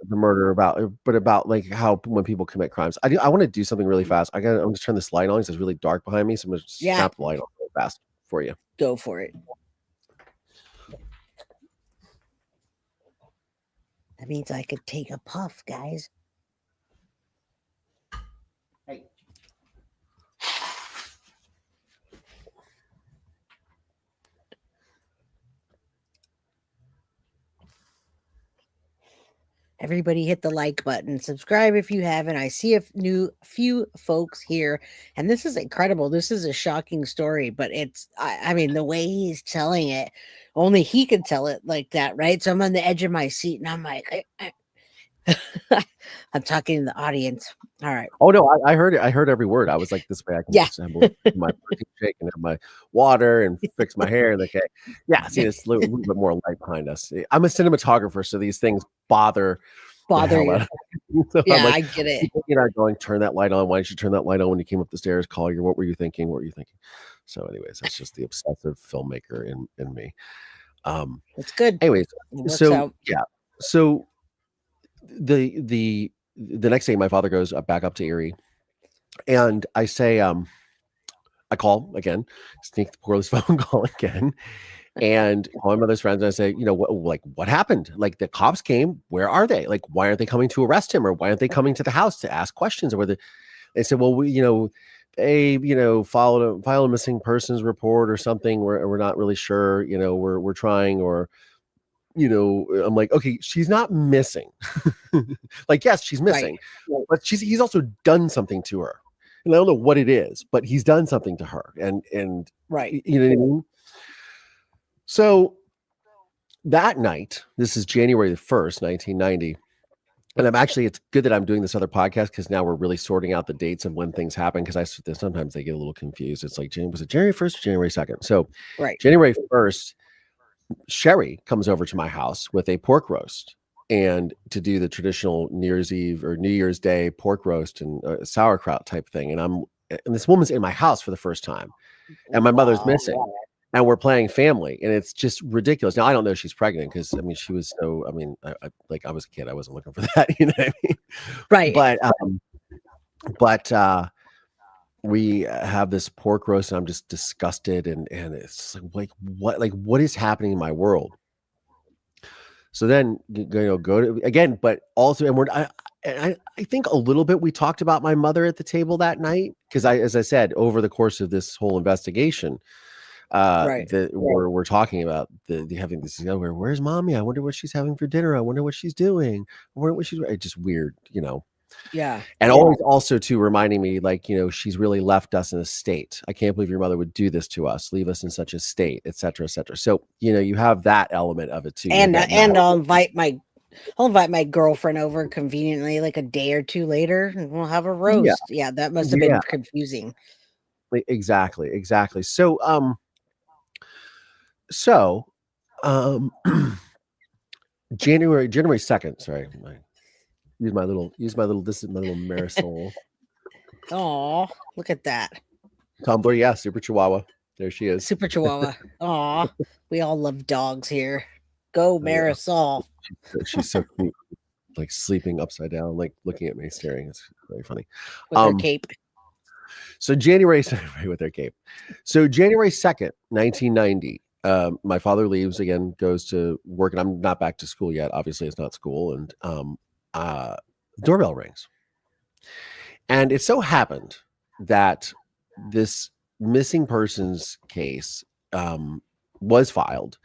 murder, about like how when people commit crimes. I want to do something really fast. I'm going to turn this light on because it's really dark behind me. So I'm going to snap the light on really fast for you. Go for it. That means I could take a puff, guys. Everybody hit the like button, subscribe if you haven't. I see a few folks here, and this is incredible. This is a shocking story, but I mean, the way he's telling it, only he can tell it like that, right? So I'm on the edge of my seat, and I'm like, I'm talking to the audience. All right. Oh no, I heard it. I heard every word. I was like, this way I can just have my protein shake and have my water and fix my hair. And okay, yeah. See, it's a little bit more light behind us. I'm a cinematographer, so these things bother you. So yeah, I'm like, I get it. You're not going, turn that light on. Why didn't you turn that light on when you came up the stairs? Collier, what were you thinking? What were you thinking? So, anyways, that's just the obsessive filmmaker in me. It's good. Anyways, so yeah, so the next day, my father goes back up to Erie, and I say, I call again, sneak the poorless phone call again, and call my mother's friends, and I say, what happened? Like, the cops came. Where are they? Like, why aren't they coming to arrest him, or why aren't they coming to the house to ask questions? Or whether they said, well, they filed a missing persons report or something. We're not really sure. We're trying, or I'm like, okay, she's not missing. Like, yes, she's missing, but he's also done something to her, and I don't know what it is, but he's done something to her, and right, you know what I mean. So that night, this is January the 1st, 1990. And it's good that I'm doing this other podcast, because now we're really sorting out the dates of when things happen, because sometimes they get a little confused. It's like, was it January 1st or January 2nd? So January 1st, Sherry comes over to my house with a pork roast, and to do the traditional New Year's Eve or New Year's Day pork roast and sauerkraut type thing. And this woman's in my house for the first time, and my mother's missing. And we're playing family, and it's just ridiculous. Now, I don't know if she's pregnant, because she was I was a kid. I wasn't looking for that, you know what I mean? Right. But we have this pork roast, and I'm just disgusted, and it's like what is happening in my world? So then go to again, but also, and I think a little bit we talked about my mother at the table that night, because as I said, over the course of this whole investigation, we're talking about the having this, where's mommy? I wonder what she's having for dinner. I wonder what she's doing. I wonder what she's, it's just weird, Yeah. And always also too reminding me, she's really left us in a state. I can't believe your mother would do this to us, leave us in such a state, et cetera, et cetera. So, you have that element of it too. And I'll invite my girlfriend over conveniently, like a day or two later, and we'll have a roast. Yeah, that must have been confusing. Exactly. So, January 2nd. Sorry, use my little. This is my little Marisol. Oh, look at that. Tumbler, yeah, Super Chihuahua. There she is. Super Chihuahua. Oh, we all love dogs here. Go Marisol. She's so cute, like sleeping upside down, like looking at me, staring. It's very funny. With her cape. So with their cape. So January 2nd, 1990. My father leaves again, goes to work, and I'm not back to school yet. Obviously, it's not school, and the doorbell rings. And it so happened that this missing persons case was filed,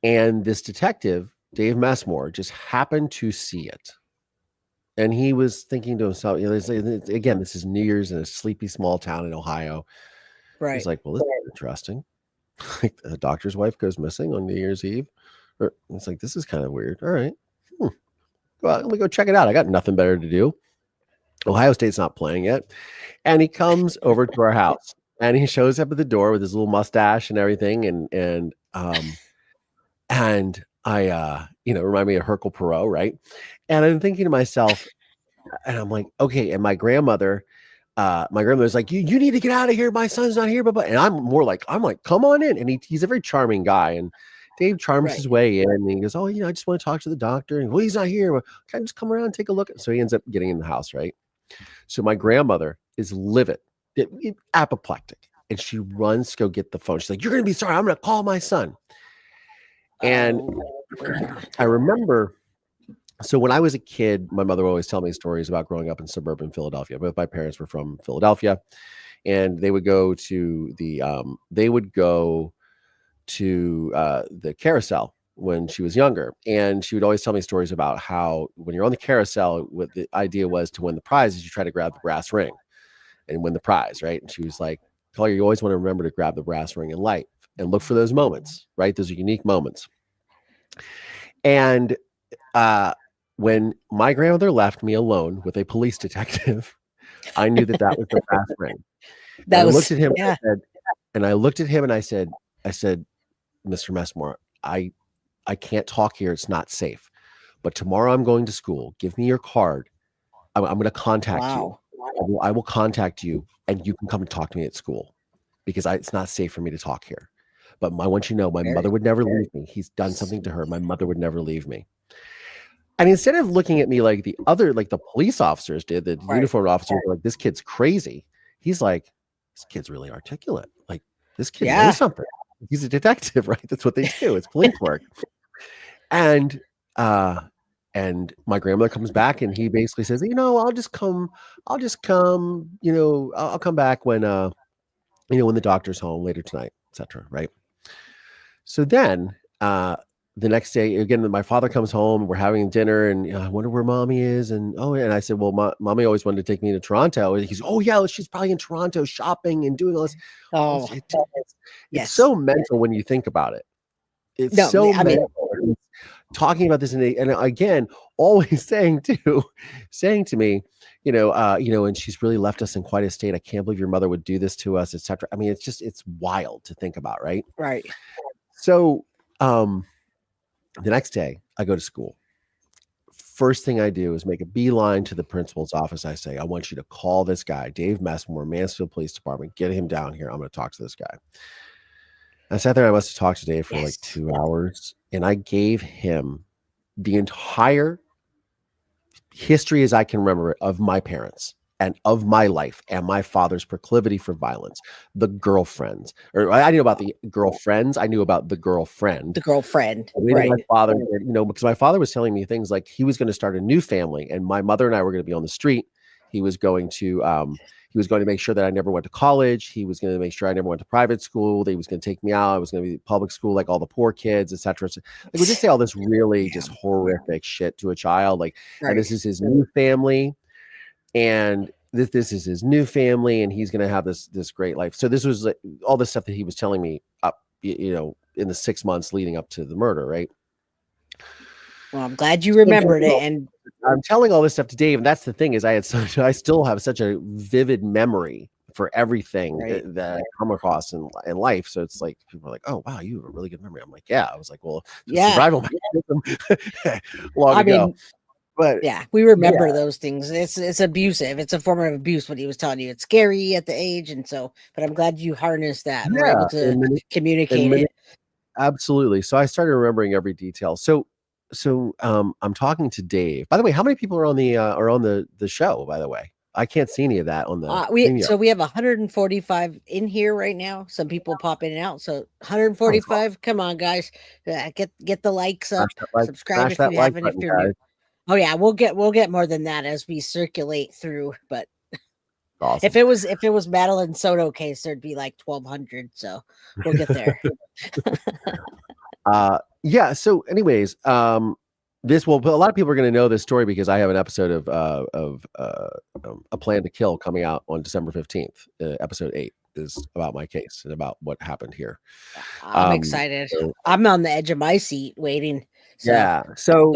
and this detective, Dave Messmore, just happened to see it. And he was thinking to himself, again, this is New Year's in a sleepy small town in Ohio. Right. He's like, well, this is interesting. Like, a doctor's wife goes missing on New Year's Eve. It's like, this is kind of weird. All right. Well, let me go check it out. I got nothing better to do. Ohio State's not playing yet. And he comes over to our house, and he shows up at the door with his little mustache and everything. And I, remind me of Hercule Poirot, right? And I'm thinking to myself, and I'm like, okay. And my grandmother's like, you need to get out of here. My son's not here. And I'm like, come on in. And he's a very charming guy. And Dave charms his way in, and he goes, oh, I just want to talk to the doctor. And well, he's not here. Well, can I just come around and take a look? So he ends up getting in the house, right? So my grandmother is livid, apoplectic. And she runs to go get the phone. She's like, you're going to be sorry. I'm going to call my son. And I remember So when I was a kid, my mother would always tell me stories about growing up in suburban Philadelphia. Both my parents were from Philadelphia, and they would go to the carousel when she was younger, and she would always tell me stories about how when you're on the carousel, what the idea was to win the prize is you try to grab the brass ring and win the prize, right? And she was like, Collier, you always want to remember to grab the brass ring in life and look for those moments, right? Those are unique moments. And when my grandmother left me alone with a police detective, I knew that was the brass ring. That I was looked at him yeah. and I said, Mr. Messmore, I can't talk here. It's not safe. But tomorrow I'm going to school. Give me your card. I'm going to contact you. I will contact you, and you can come and talk to me at school because it's not safe for me to talk here. But I want you to know my mother would never leave me. He's done something to her. My mother would never leave me. And instead of looking at me like the police officers did, the uniformed officers were like, this kid's crazy. He's like, this kid's really articulate. Like, this kid knows something. He's a detective, right? That's what they do. It's police work. And my grandmother comes back and he basically says, I'll just come, I'll come back when when the doctor's home later tonight, etc. Right. So then the next day, again, my father comes home, we're having dinner, and I wonder where mommy is. And I said, well, mommy always wanted to take me to Toronto. And he's, oh yeah, she's probably in Toronto shopping and doing all this. Oh, it's so mental when you think about it. It's mental. Talking about this and again, always saying to me, and she's really left us in quite a state. I can't believe your mother would do this to us, etc. I mean, it's wild to think about, right? Right. So, the next day I go to school. First thing I do is make a beeline to the principal's office. I say, I want you to call this guy, Dave Messmore, Mansfield Police Department, get him down here. I'm going to talk to this guy. I sat there. I must have talked to Dave for like 2 hours, and I gave him the entire history as I can remember it of my parents and of my life and my father's proclivity for violence, the girlfriends, or I knew about the girlfriends. I knew about the girlfriend. The girlfriend. Right. My father, because my father was telling me things like he was going to start a new family and my mother and I were going to be on the street. He was going to make sure that I never went to college. He was going to make sure I never went to private school. He was going to take me out. I was going to be public school like all the poor kids, etc. So, we just say all this really just horrific shit to a child. Like, and this is his new family, and this is his new family, and he's going to have this great life. So this was like all this stuff that he was telling me up, in the 6 months leading up to the murder, right? Well, I'm glad you remembered it, and I'm telling all this stuff to Dave, and that's the thing is I still have such a vivid memory for everything that I come across in life. So it's like people are like, "Oh, wow, you have a really good memory." I'm like, "Yeah." I was like, "Well, survival mechanism long ago." But yeah, we remember those things. It's abusive. It's a form of abuse. What he was telling you, it's scary at the age, and so. But I'm glad you harnessed that. We're able to communicate it. Absolutely. So I started remembering every detail. So I'm talking to Dave. By the way, how many people are on the show? By the way, I can't see any of that on the. We have 145 in here right now. Some people pop in and out. So 145. Come on, guys, get the likes up. Subscribe if you haven't. If you're new. Oh yeah, we'll get more than that as we circulate through. But awesome. If it was Madeline Soto case, there'd be like 1,200. So we'll get there. Yeah. So, anyways, a lot of people are going to know this story because I have an episode of A Plan to Kill coming out on December 15th. Episode 8 is about my case and about what happened here. I'm excited. I'm on the edge of my seat waiting. So, yeah. So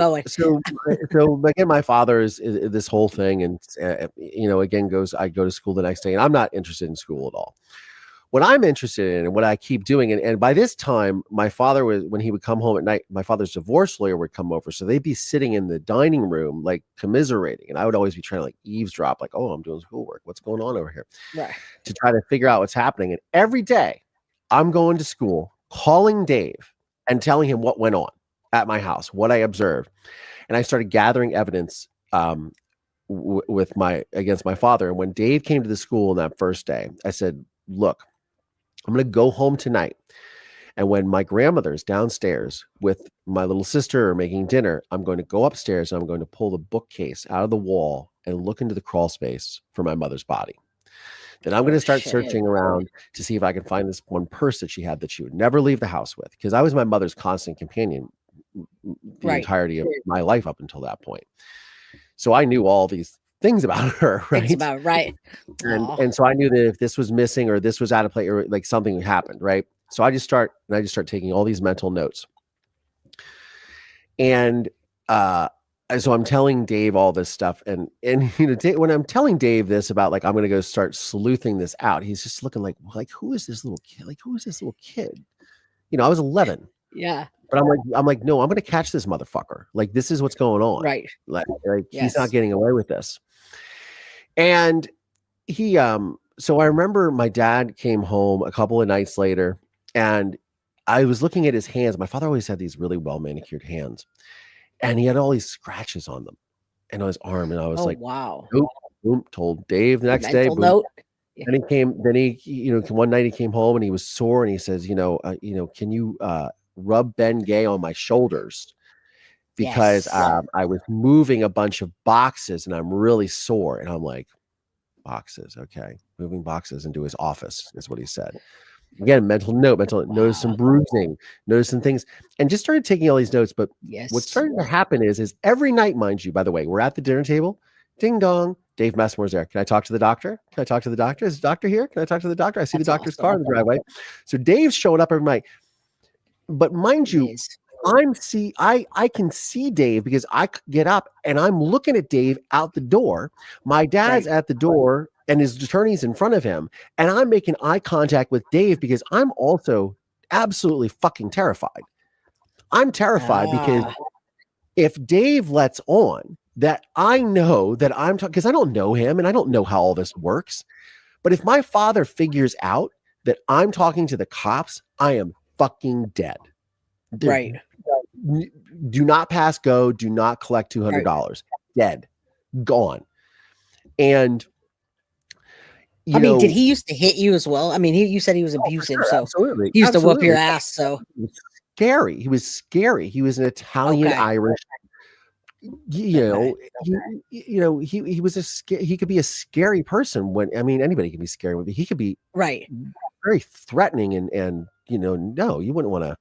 again, my father is this whole thing, and again I go to school the next day, and I'm not interested in school at all. What I'm interested in and what I keep doing, and by this time, my father when he would come home at night, my father's divorce lawyer would come over. So they'd be sitting in the dining room, like commiserating. And I would always be trying to like eavesdrop, like, oh, I'm doing schoolwork. What's going on over here? Right. To try to figure out what's happening. And every day I'm going to school, calling Dave and telling him what went on at my house, what I observed. And I started gathering evidence against my father. And when Dave came to the school on that first day, I said, look, I'm going to go home tonight And when my grandmother's downstairs with my little sister making dinner, I'm going to go upstairs and I'm going to pull the bookcase out of the wall and look into the crawl space for my mother's body. Then I'm going to start searching around to see if I can find this one purse that she had that she would never leave the house with, because I was my mother's constant companion the entirety of my life up until that point. So I knew all these things about her, right? Things about right. And so I knew that if this was missing or this was out of place or like something happened, right? So I just start taking all these mental notes. And so I'm telling Dave all this stuff, and when I'm telling Dave this about like I'm gonna go start sleuthing this out, he's just looking like who is this little kid? Like who is this little kid? I was 11. Yeah. But I'm like, no, I'm gonna catch this motherfucker. Like this is what's going on. Right. Like he's not getting away with this. And he so I remember my dad came home a couple of nights later, and I was looking at his hands. My father always had these really well manicured hands. And he had all these scratches on them and on his arm. And I was wow. Boom, told Dave the next day. Boom. Note. And he one night he came home and he was sore and he says, can you rub Ben Gay on my shoulders? Because I was moving a bunch of boxes and I'm really sore. And I'm like, boxes. Okay. Moving boxes into his office is what he said. Again, mental note, notice some bruising, notice some things, and just started taking all these notes. But what's starting to happen is every night, mind you, by the way, we're at the dinner table, ding dong, Dave Messmore's there. Can I talk to the doctor? Can I talk to the doctor? Is the doctor here? Can I talk to the doctor? I see the doctor's car in the driveway. So Dave's showing up every night. But mind you, I can see Dave because I get up and I'm looking at Dave out the door. My dad's at the door and his attorney's in front of him. And I'm making eye contact with Dave because I'm also absolutely fucking terrified. I'm terrified because if Dave lets on that, I know that I'm talking, because I don't know him and I don't know how all this works. But if my father figures out that I'm talking to the cops, I am fucking dead. Right. Do not pass go. Do not collect $200. Dead. Gone. And did he used to hit you as well? I mean, you said he was abusive, sure, so absolutely. He used to whoop your ass. So scary. He was scary. He was an Italian Irish. He was he could be a scary person when anybody can be scary, but he could be very threatening and no, you wouldn't want to.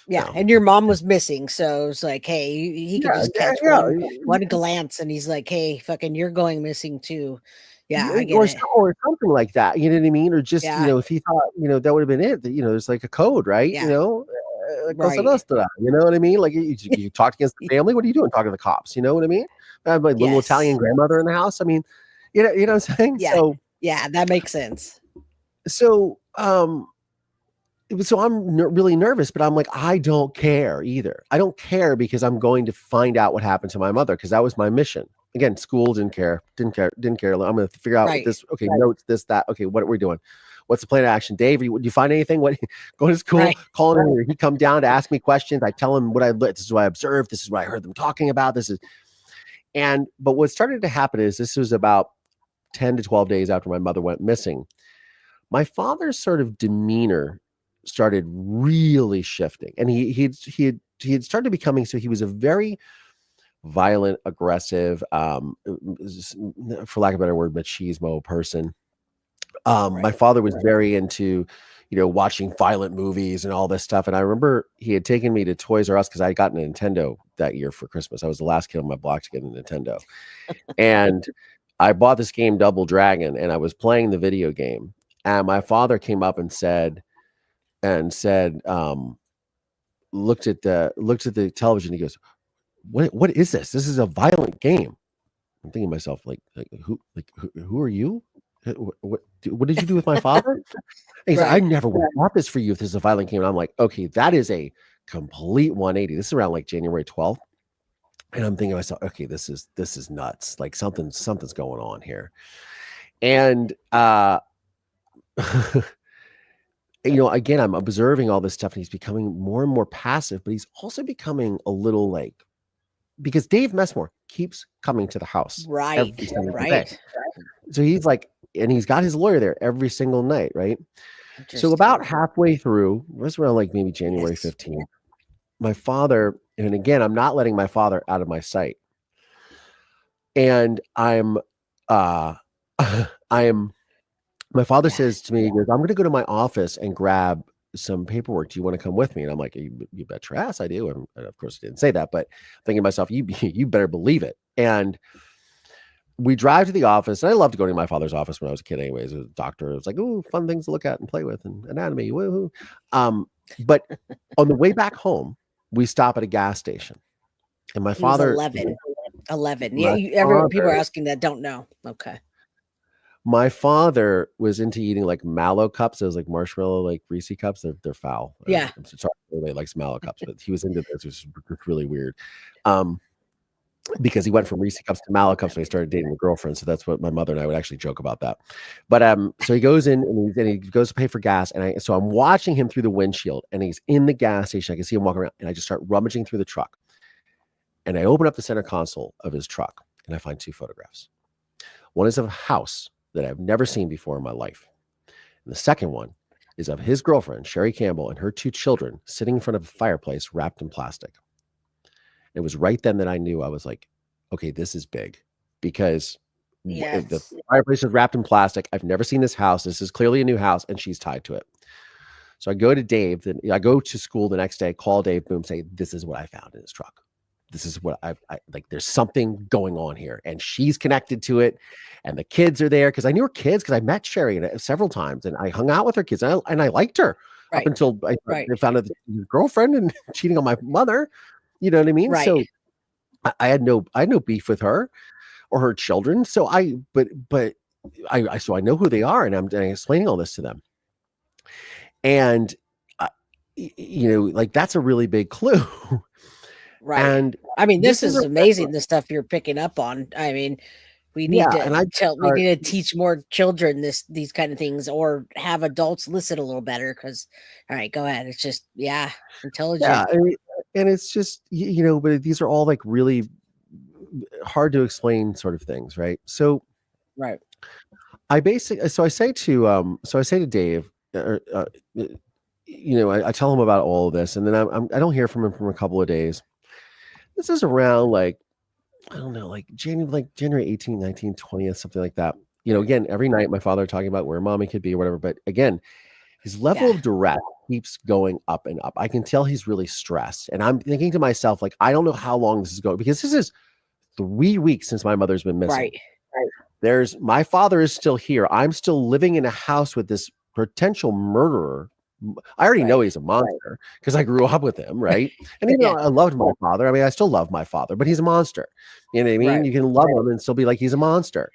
Yeah, and your mom was missing, so it's like, hey, he could just catch one glance, and he's like, hey, fucking, you're going missing too. Yeah, I get it. Or something like that. You know what I mean? Or just if he thought that would have been it. There's like a code, right? Yeah. Cosa nostra, you know what I mean? Like you talked against the family. What are you doing? Talking to the cops? You know what I mean? I have my little Italian grandmother in the house. I mean, you know what I'm saying? Yeah. So yeah, that makes sense. So I'm really nervous, but I'm like, I don't care either. I don't care because I'm going to find out what happened to my mother because that was my mission. Again, school didn't care. I'm going to figure out what this. Okay, notes this, that. Okay, what are we doing? What's the plan of action? Dave, would you find anything? Go to school, call him in. He come down to ask me questions. I tell him this is what I observed. This is what I heard them talking about. But what started to happen is this was about 10 to 12 days after my mother went missing. My father's sort of demeanor started really shifting, and he had started becoming, so he was a very violent, aggressive, for lack of a better word, machismo person. My father was very into, watching violent movies and all this stuff. And I remember he had taken me to Toys R Us because I got a Nintendo that year for Christmas. I was the last kid on my block to get a Nintendo. And I bought this game, Double Dragon, and I was playing the video game. And my father came up and said, looked at the television. He goes, what is this? This is a violent game. I'm thinking to myself, who are you? What did you do with my father? He's like, I never would have bought this for you if this is a violent game. And I'm like, okay, that is a complete 180. This is around like January 12th. And I'm thinking to myself, okay, this is nuts. Like something's going on here. And again, I'm observing all this stuff and he's becoming more and more passive, but he's also becoming a little because Dave Messmore keeps coming to the house. Right. So he's like, and he's got his lawyer there every single night, right? So about halfway through, it was around like maybe January 15th, my father, and again, I'm not letting my father out of my sight. And I'm, I am, my father says to me, he goes, I'm going to go to my office and grab some paperwork. Do you want to come with me? And I'm like, you bet your ass I do. And of course I didn't say that, but thinking to myself, you better believe it. And we drive to the office. And I loved going to my father's office when I was a kid anyways. As a doctor, it was like, oh, fun things to look at and play with and anatomy. Woohoo. But on the way back home, we stop at a gas station. And my father, 11. Yeah, people are asking that don't know. Okay. My father was into eating like mallow cups. Those like marshmallow, like Reese cups. They're foul. Yeah. I'm so sorry. Everybody likes mallow cups, but he was into this, which was really weird. Because he went from Reese cups to mallow cups when he started dating a girlfriend. So that's what my mother and I would actually joke about that. But so he goes in and he goes to pay for gas. And so I'm watching him through the windshield and he's in the gas station. I can see him walking around and I just start rummaging through the truck. And I open up the center console of his truck and I find 2 photographs. One is of a house that I've never seen before in my life. And the second one is of his girlfriend, Sherry Campbell, and her 2 children sitting in front of a fireplace wrapped in plastic. It was right then that I knew. I was like, okay, this is big because the fireplace is wrapped in plastic. I've never seen this house. This is clearly a new house and she's tied to it. So I go to Dave. Then I go to school the next day, call Dave, boom, say, this is what I found in his truck. This is what I like. There's something going on here and she's connected to it. And the kids are there because I knew her kids because I met Sherry several times and I hung out with her kids and I liked her up until I found out his girlfriend and cheating on my mother. You know what I mean? Right. So I had no beef with her or her children. So I know who they are and I'm explaining all this to them. And, like that's a really big clue. Right. And I mean, this is amazing, the stuff you're picking up on. I mean, we need we need to teach more children these kind of things or have adults listen a little better because, all right, go ahead. It's just, intelligent. Yeah, and it's just, but these are all like really hard to explain sort of things, right? So, right. I say to Dave, I tell him about all of this, and then I don't hear from him for a couple of days. This is around like, I don't know, like January 18th, 19th, 20th, something like that. Again, every night my father talking about where mommy could be or whatever. But again, his level of duress keeps going up and up. I can tell he's really stressed. And I'm thinking to myself, like, I don't know how long this is going because this is 3 weeks since my mother's been missing. Right. My father is still here. I'm still living in a house with this potential murderer. I already know he's a monster because I grew up with him, right? And even though I loved my father, I mean, I still love my father, but he's a monster. You know what I mean? Right. You can love him and still be like, he's a monster.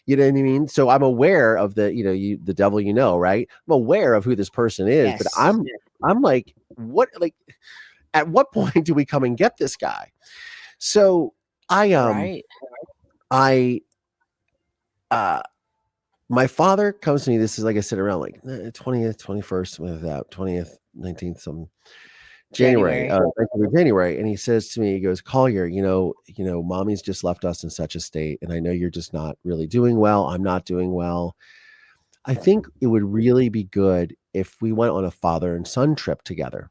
You know what I mean? So I'm aware of the devil, right? I'm aware of who this person is, but I'm like, at what point do we come and get this guy? So my father comes to me. This is, like I said, around like 20th, 21st, with that 20th, 19th, some January. And he says to me, he goes, Collier, mommy's just left us in such a state. And I know you're just not really doing well. I'm not doing well. I think it would really be good if we went on a father and son trip together.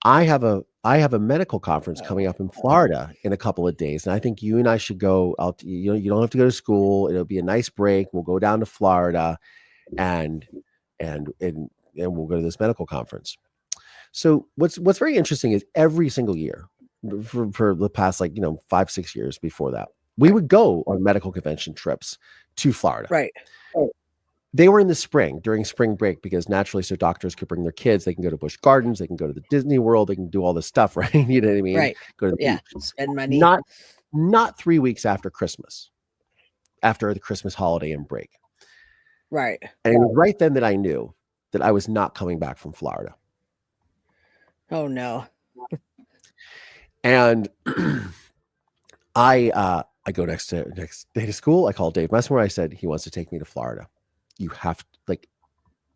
I have a medical conference coming up in Florida in a couple of days. And I think you and I should go out. You don't have to go to school. It'll be a nice break. We'll go down to Florida and we'll go to this medical conference. So what's very interesting is every single year for the past 5-6 years before that, we would go on medical convention trips to Florida. Right. They were in the spring during spring break because naturally, so doctors could bring their kids. They can go to Busch Gardens. They can go to the Disney World. They can do all this stuff, right? You know what I mean? Right. Go to the beach. Spend money. Not 3 weeks after Christmas, after the Christmas holiday and break. Right. And it was right then that I knew that I was not coming back from Florida. Oh no. And I go next day to school. I call Dave Messmer. I said, he wants to take me to Florida. You have to,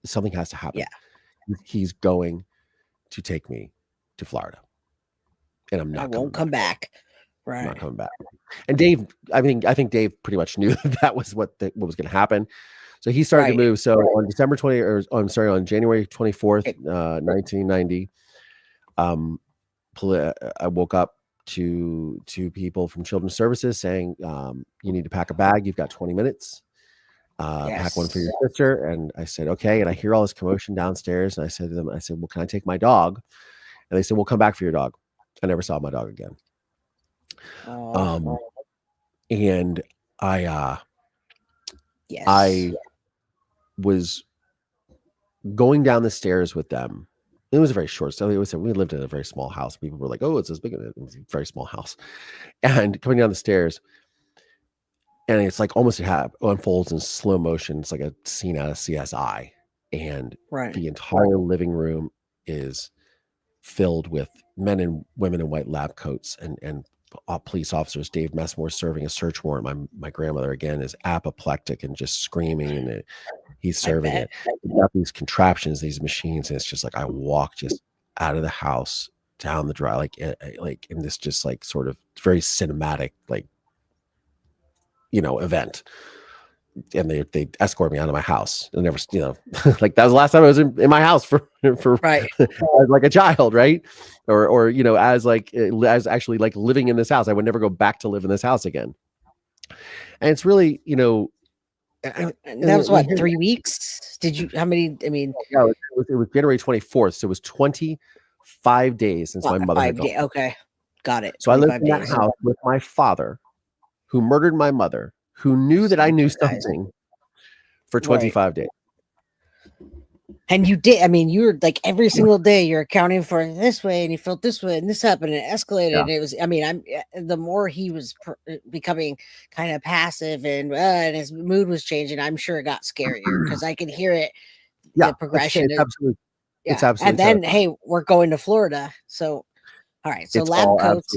something has to happen. Yeah. He's going to take me to Florida. And I'm not won't come back. Right. I'm not coming back. And Dave, I think Dave pretty much knew that was what was going to happen. So he started to Right. move. So on on January 24th, 1990, I woke up to two people from Children's Services saying, you need to pack a bag. You've got 20 minutes. Pack one for your sister. And I said, okay. And I hear all this commotion downstairs. And I said to them, well, can I take my dog? And they said, well, come back for your dog. I never saw my dog again. And I was going down the stairs with them. It was a very short. So we lived in a very small house. People were like, oh, it's as big. It was a very small house. And coming down the stairs, and it's like almost unfolds in slow motion. It's like a scene out of CSI. And the entire living room is filled with men and women in white lab coats and police officers. Dave Messmore serving a search warrant. My grandmother, again, is apoplectic and just screaming, and he's serving it. We've got these contraptions, these machines, and it's just like I walk just out of the house down the drive, like in this just like sort of very cinematic, like, event. And they escort me out of my house. And never, like that was the last time I was in my house for as like a child, right? Or as actually like living in this house. I would never go back to live in this house again. And it's really, and that was what, 3 weeks? Did you? How many? I mean, yeah, it was January 24th, so it was 25 days since my mother had gone. Okay, got it. So I lived in that house with my father, who murdered my mother, who knew that I knew something, for 25 days. And you did. I mean, you were like every single day you're accounting for it this way, and he felt this way, and this happened, and it escalated. Yeah. And it was. I mean, the more he was becoming kind of passive, and his mood was changing. I'm sure it got scarier because I could hear it. Yeah, the progression. It's absolutely. Yeah. It's absolutely. And then, terrifying. Hey, we're going to Florida. So, all right. So it's lab coats.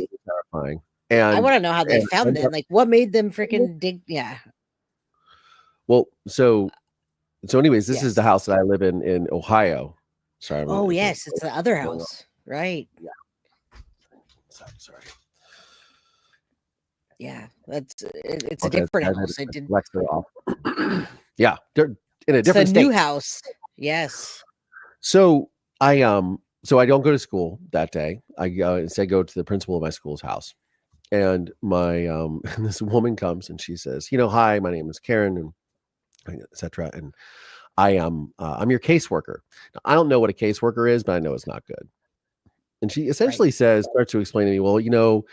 Terrifying. And I want to know how they found it. Like, what made them freaking dig? Yeah. Well, so anyways, this is the house that I live in Ohio. Sorry. Oh, yes. It's the other house. Right. Yeah. Sorry. Yeah. It's a different house. It did. Yeah. They're in a different state. New house. Yes. So I don't go to school that day. I instead go to the principal of my school's house. And my this woman comes and she says, hi, my name is Karen, and etc. And I'm your caseworker. Now, I don't know what a caseworker is, but I know it's not good. And she essentially starts to explain to me, well, your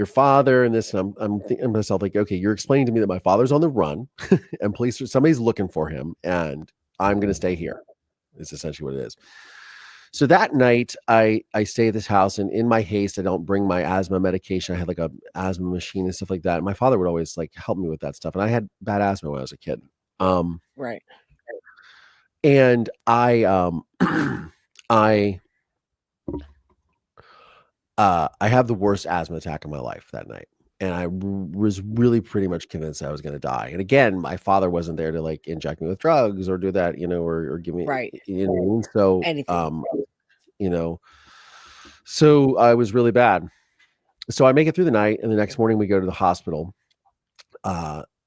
father and this, and I'm thinking to myself, like, okay, you're explaining to me that my father's on the run and somebody's looking for him, and I'm going to stay here. Is essentially what it is. So that night, I stay at this house, and in my haste, I don't bring my asthma medication. I had like a asthma machine and stuff like that. And my father would always like help me with that stuff. And I had bad asthma when I was a kid. Right. And I have the worst asthma attack of my life that night. And I was really pretty much convinced I was going to die. And again, my father wasn't there to like inject me with drugs or do that, or give me, so, anything. So I was really bad. So I make it through the night, and the next morning we go to the hospital,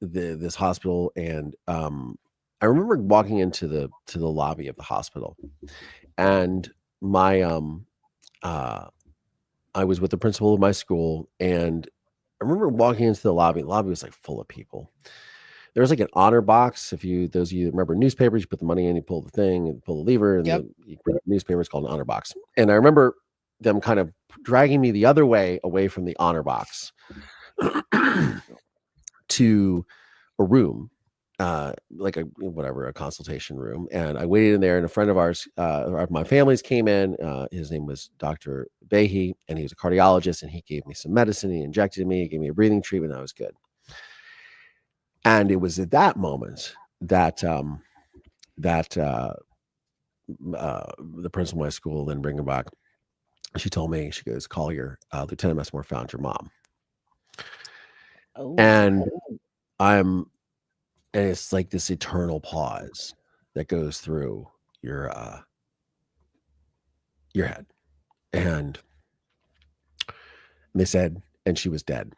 this hospital. And, I remember walking into the lobby of the hospital, and my, I was with the principal of my school, and I remember walking into the lobby. The lobby was like full of people. There was like an honor box. Those of you that remember newspapers, you put the money in, you pull the thing and pull the lever, and you put the newspaper. It's called an honor box. And I remember them kind of dragging me the other way away from the honor box to a room, like a consultation room. And I waited in there, and a friend of ours, my family's came in. His name was Dr. Behe, and he was a cardiologist, and he gave me some medicine. He injected me, he gave me a breathing treatment. I was good. And it was at that moment that the principal of my school, Lynn Bringenbach, she told me, she goes, Collier, Lieutenant Messmore found your mom. Oh. And it's like this eternal pause that goes through your head. And they said, and she was dead.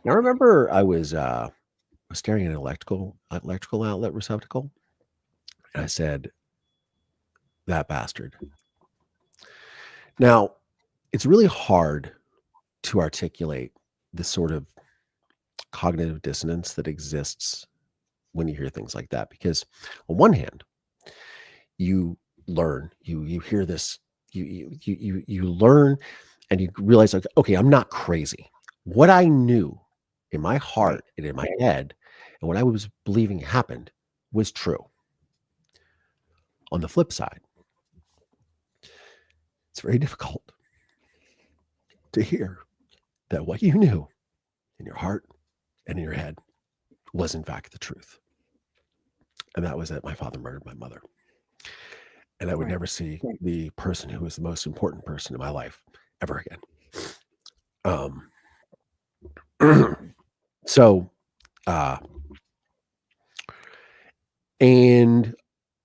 And I remember I was was staring at an electrical outlet receptacle. And I said, that bastard. Now, it's really hard to articulate the sort of cognitive dissonance that exists when you hear things like that, because on one hand, you learn, you hear this, you learn, and you realize, like, okay, I'm not crazy. What I knew in my heart and in my head, and what I was believing happened, was true. On the flip side, it's very difficult to hear that what you knew in your heart and in your head was in fact the truth. And that was that my father murdered my mother. And I would never see the person who was the most important person in my life ever again. So, and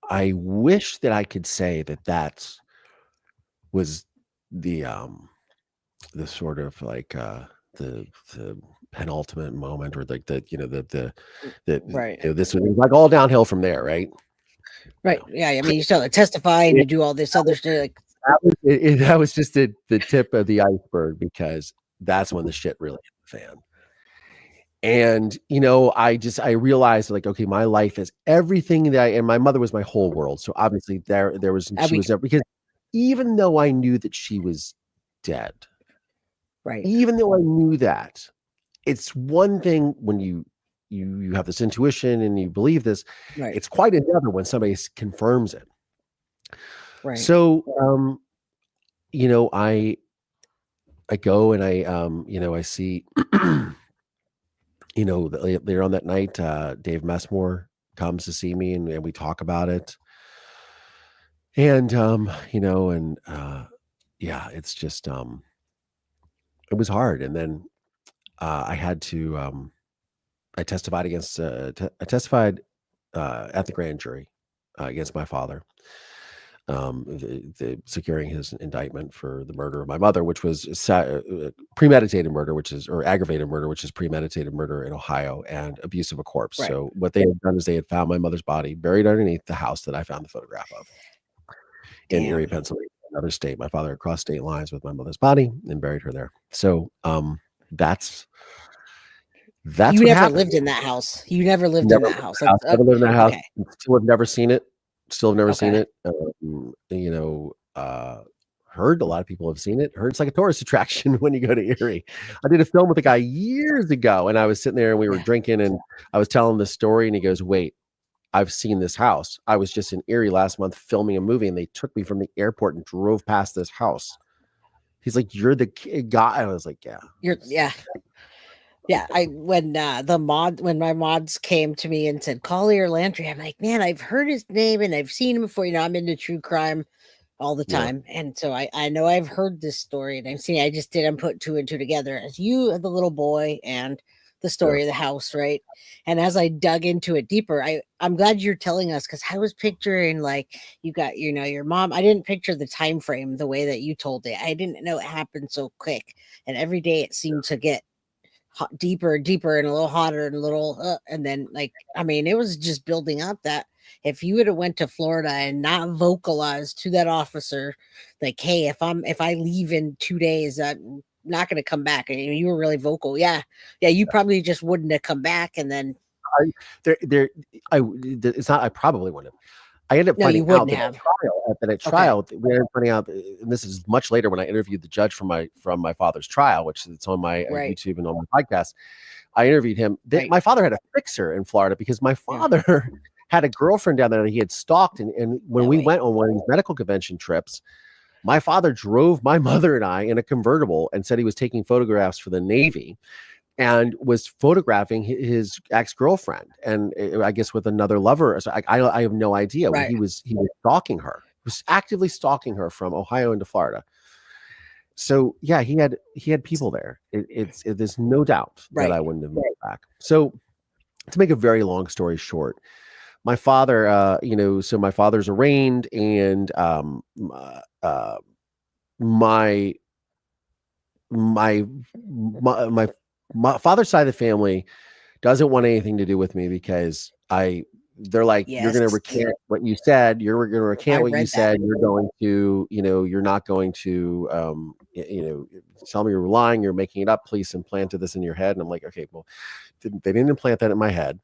I wish that I could say that was the sort of like the penultimate moment, or like this was like all downhill from there, right? Right. Yeah. I mean, you still testify and you do all this other stuff. Like, that was just the tip of the iceberg, because that's when the shit really hit the fan. And, I realized, like, okay, my life is everything and my mother was my whole world. So obviously she was there, because even though I knew that she was dead, right. even though I knew that, it's one thing when you have this intuition and you believe this, Right. it's quite another when somebody confirms it. Right. So, I go and I see, later on that night, Dave Messmore comes to see me, and we talk about it. And, it's just, it was hard. And then, I had to, I testified at the grand jury, against my father, the securing his indictment for the murder of my mother, which was premeditated murder, or aggravated murder, which is premeditated murder in Ohio, and abuse of a corpse. Right. So what they had done is they had found my mother's body buried underneath the house that I found the photograph of in Erie, Pennsylvania, another state. My father had crossed state lines with my mother's body and buried her there. So that's you what never happened. lived in that house. You never lived in that house. Never lived in that house. Okay. Still have never seen it. Seen it. Heard a lot of people have seen it. Heard it's like a tourist attraction when you go to Erie. I did a film with a guy years ago, and I was sitting there and we were drinking, and I was telling this story, and he goes, "Wait, I've seen this house. I was just in Erie last month filming a movie, and they took me from the airport and drove past this house." He's like, "You're the guy." I was like, "Yeah, Yeah, when my mods came to me and said Collier Landry, I'm like, man, I've heard his name and I've seen him before. I'm into true crime all the time, and so I know I've heard this story, and I just didn't put two and two together as you, the little boy, and the story of the house, right? And as I dug into it deeper, I'm glad you're telling us, because I was picturing, like, you got your mom. I didn't picture the time frame the way that you told it. I didn't know it happened so quick, and every day it seemed to get deeper and deeper and a little hotter and a little and then, like, I mean, it was just building up. That if you would have went to Florida and not vocalized to that officer, like, hey, if I leave in 2 days, I'm not going to come back, and you were really vocal, you probably just wouldn't have come back. And then it's not, I probably wouldn't have. I ended up finding out that at trial, we ended up finding out, and this is much later, when I interviewed the judge from my father's trial, which it's on my YouTube and on my podcast. I interviewed him. My father had a fixer in Florida, because my father had a girlfriend down there that he had stalked. And when we went on one of these medical convention trips, my father drove my mother and I in a convertible and said he was taking photographs for the Navy, and was photographing his ex-girlfriend, and I guess with another lover. So I have no idea. He was stalking her. He was actively stalking her from Ohio into Florida. So yeah, he had people there. There's no doubt that I wouldn't have moved back. So to make a very long story short, my father, so my father's arraigned, and my father's side of the family doesn't want anything to do with me because they're like, you're going to Yes. recant what you said. You're going to recant I what you read that. said. You're going to, you're not going to, tell me you're lying. You're making it up. Police implanted this in your head. And I'm like, okay, well, they didn't implant that in my head.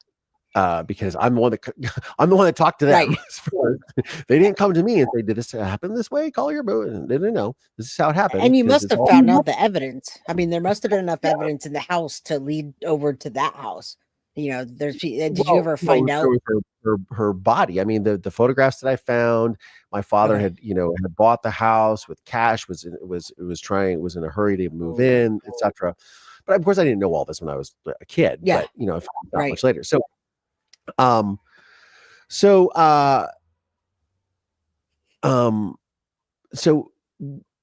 Because I'm the one that talked to them. Right. They didn't come to me and say, "Did this happen this way, Collier?" But they didn't know. This is how it happened. And you 'cause must it's have all- found out the evidence. I mean, there must have been enough evidence in the house to lead over to that house. Did you ever find out? Her body? I mean, the photographs that I found. My father Okay. had bought the house with cash. Was in a hurry to move in, etc. But of course, I didn't know all this when I was a kid. Yeah. But I found out Right. much later. So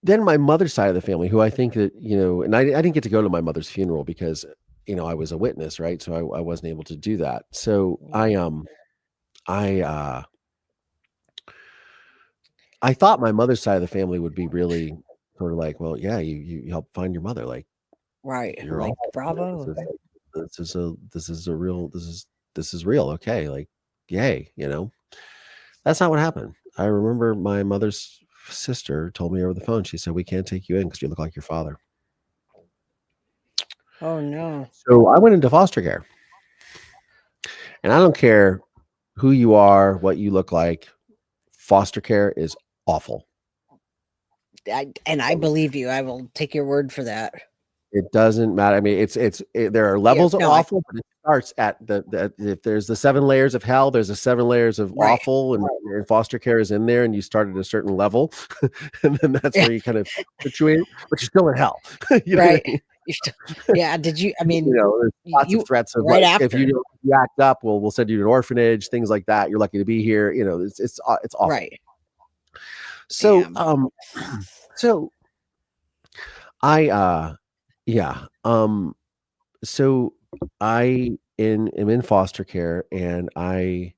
then my mother's side of the family, who I think that, and I didn't get to go to my mother's funeral because, I was a witness, right? So I wasn't able to do that. So I thought my mother's side of the family would be really sort of like, well, yeah, you helped find your mother. Like, Right. you're Like, all, bravo. this is real. Okay. Like, yay, that's not what happened. I remember my mother's sister told me over the phone. She said, "We can't take you in because you look like your father." Oh no. So I went into foster care, and I don't care who you are, what you look like. Foster care is awful. I believe you. I will take your word for that. It doesn't matter. I mean, there are levels of awful, but it starts at if there's the 7 layers of hell, there's the 7 layers of awful, and foster care is in there, and you start at a certain level, and then that's where you kind of situate, but you're still in hell. You know what I mean? Yeah. Did you? I mean, there's lots of threats of right like, if after. you act up, we'll send you to an orphanage, things like that. You're lucky to be here. It's awful. Right. So, Damn. so I so I am in foster care, and the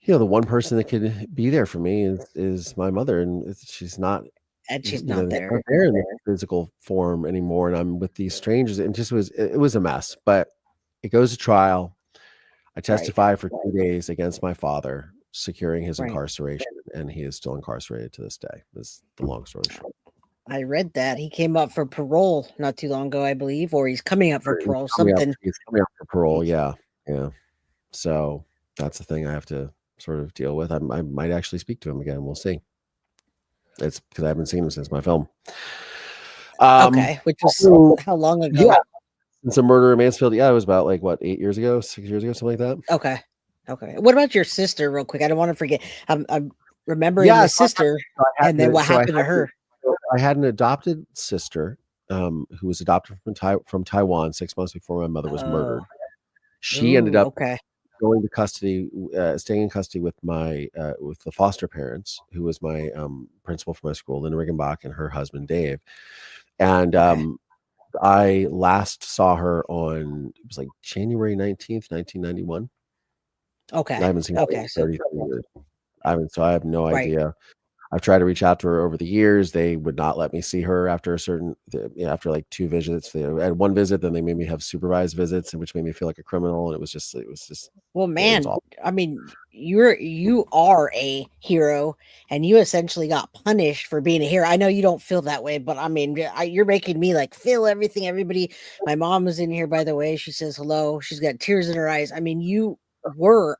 one person that could be there for me is my mother, and she's not. And she's not there. in the physical form anymore, and I'm with these strangers, and it was a mess. But it goes to trial. I testify for 2 days against my father, securing his incarceration, and he is still incarcerated to this day. That's the long story short. I read that he came up for parole not too long ago, I believe, or he's coming up for parole. He's coming up for parole. Yeah. So that's the thing I have to sort of deal with. I might actually speak to him again. We'll see. It's because I haven't seen him since my film. Okay, which was how long ago? Yeah, since a murder in Mansfield. Yeah, it was about 8 years ago, 6 years ago, something like that. Okay. What about your sister, real quick? I don't want to forget. I'm remembering the sister, and then what happened to her? I had an adopted sister who was adopted from Taiwan 6 months before my mother was murdered. She ended up going to custody, staying in custody with with the foster parents, who was my principal for my school, Linda Riggenbach, and her husband Dave. And I last saw her on, it was January 19th, 1991. Okay. I haven't seen her in 33 years. So I have no idea. I've tried to reach out to her over the years. They would not let me see her after after 2 visits. They had 1 visit, then they made me have supervised visits, which made me feel like a criminal. And it was just. Well, man, I mean, you are a hero, and you essentially got punished for being a hero. I know you don't feel that way, but I mean, you're making me feel everything. Everybody, my mom was in here, by the way. She says hello. She's got tears in her eyes. I mean, you are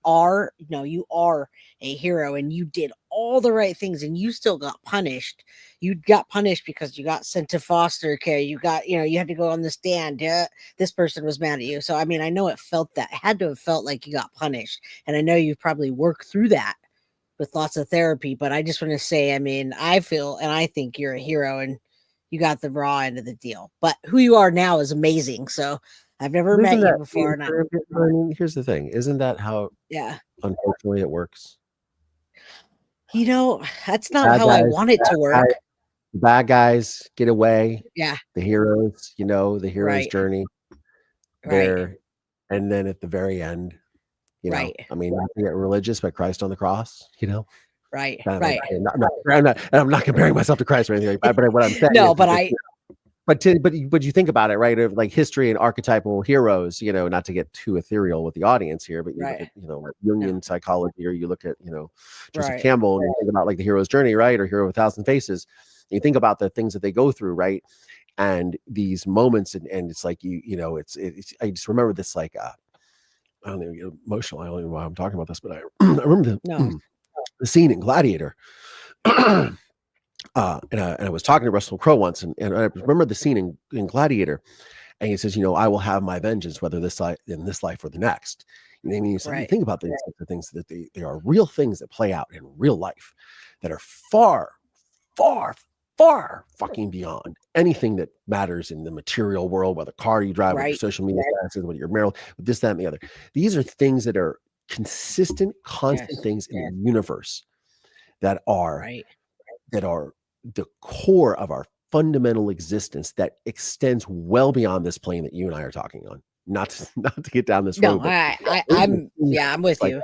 a hero, and you did all the right things, and you still got punished. You got punished because you got sent to foster care. You got, you had to go on the stand. Yeah, this person was mad at you. So I mean, I know it had to have felt like you got punished, and I know you've probably worked through that with lots of therapy. But I just want to say, I mean, I feel and I think you're a hero, and you got the raw end of the deal. But who you are now is amazing. So I've never met you before. Here's the thing. Isn't that how, unfortunately, it works? That's not how I want it to work. The bad guys get away. Yeah. The heroes, the hero's journey. There. And then at the very end, I mean, not to get religious, but Christ on the cross, Right. I'm not comparing myself to Christ or anything like that. But what I'm saying But you think about it, right? Of like history and archetypal heroes, not to get too ethereal with the audience here, but you look Right. at, like Jungian psychology, or you look at, Joseph Right. Campbell, and you think about like the hero's journey, right? Or Hero of a Thousand Faces. You think about the things that they go through, right? And these moments, and it's like, it's I just remember this, like, I don't even get emotional. I don't even know why I'm talking about this, but I remember the scene in Gladiator. And I was talking to Russell Crowe once, and I remember the scene in Gladiator, and he says, I will have my vengeance, whether in this life or the next. You know what I mean? So you think about these types of things, that they are real things that play out in real life, that are far, far, far fucking beyond anything that matters in the material world, whether car you drive, with your social media statuses, whether you're married, with this, that, and the other. These are things that are consistent, constant things in the universe that are the core of our fundamental existence, that extends well beyond this plane that you and I are talking on. Not to get down this road. I'm with you.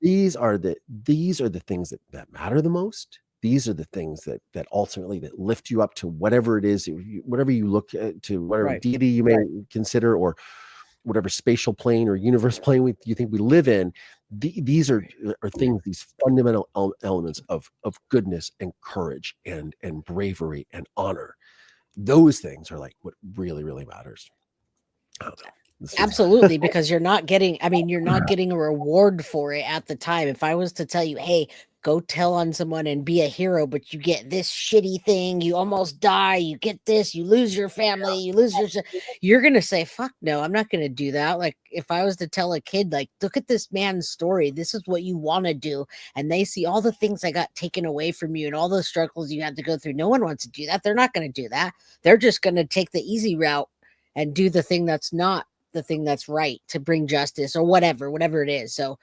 These are the things that matter the most. These are the things that ultimately that lift you up to whatever it is, whatever you look to, whatever deity you may consider, or whatever spatial plane or universe plane you think we live in. These are things, these fundamental elements of goodness and courage and bravery and honor. Those things are like what really, really matters. I don't know. Absolutely, because you're not getting a reward for it at the time. If I was to tell you, hey, go tell on someone and be a hero, but you get this shitty thing, you almost die, you get this, you lose your family, you lose you're going to say, fuck no, I'm not going to do that. Like, if I was to tell a kid, like, look at this man's story, this is what you want to do, and they see all the things that got taken away from you and all the struggles you had to go through, no one wants to do that. They're not going to do that. They're just going to take the easy route and do the thing that's not the thing that's right to bring justice or whatever it is. So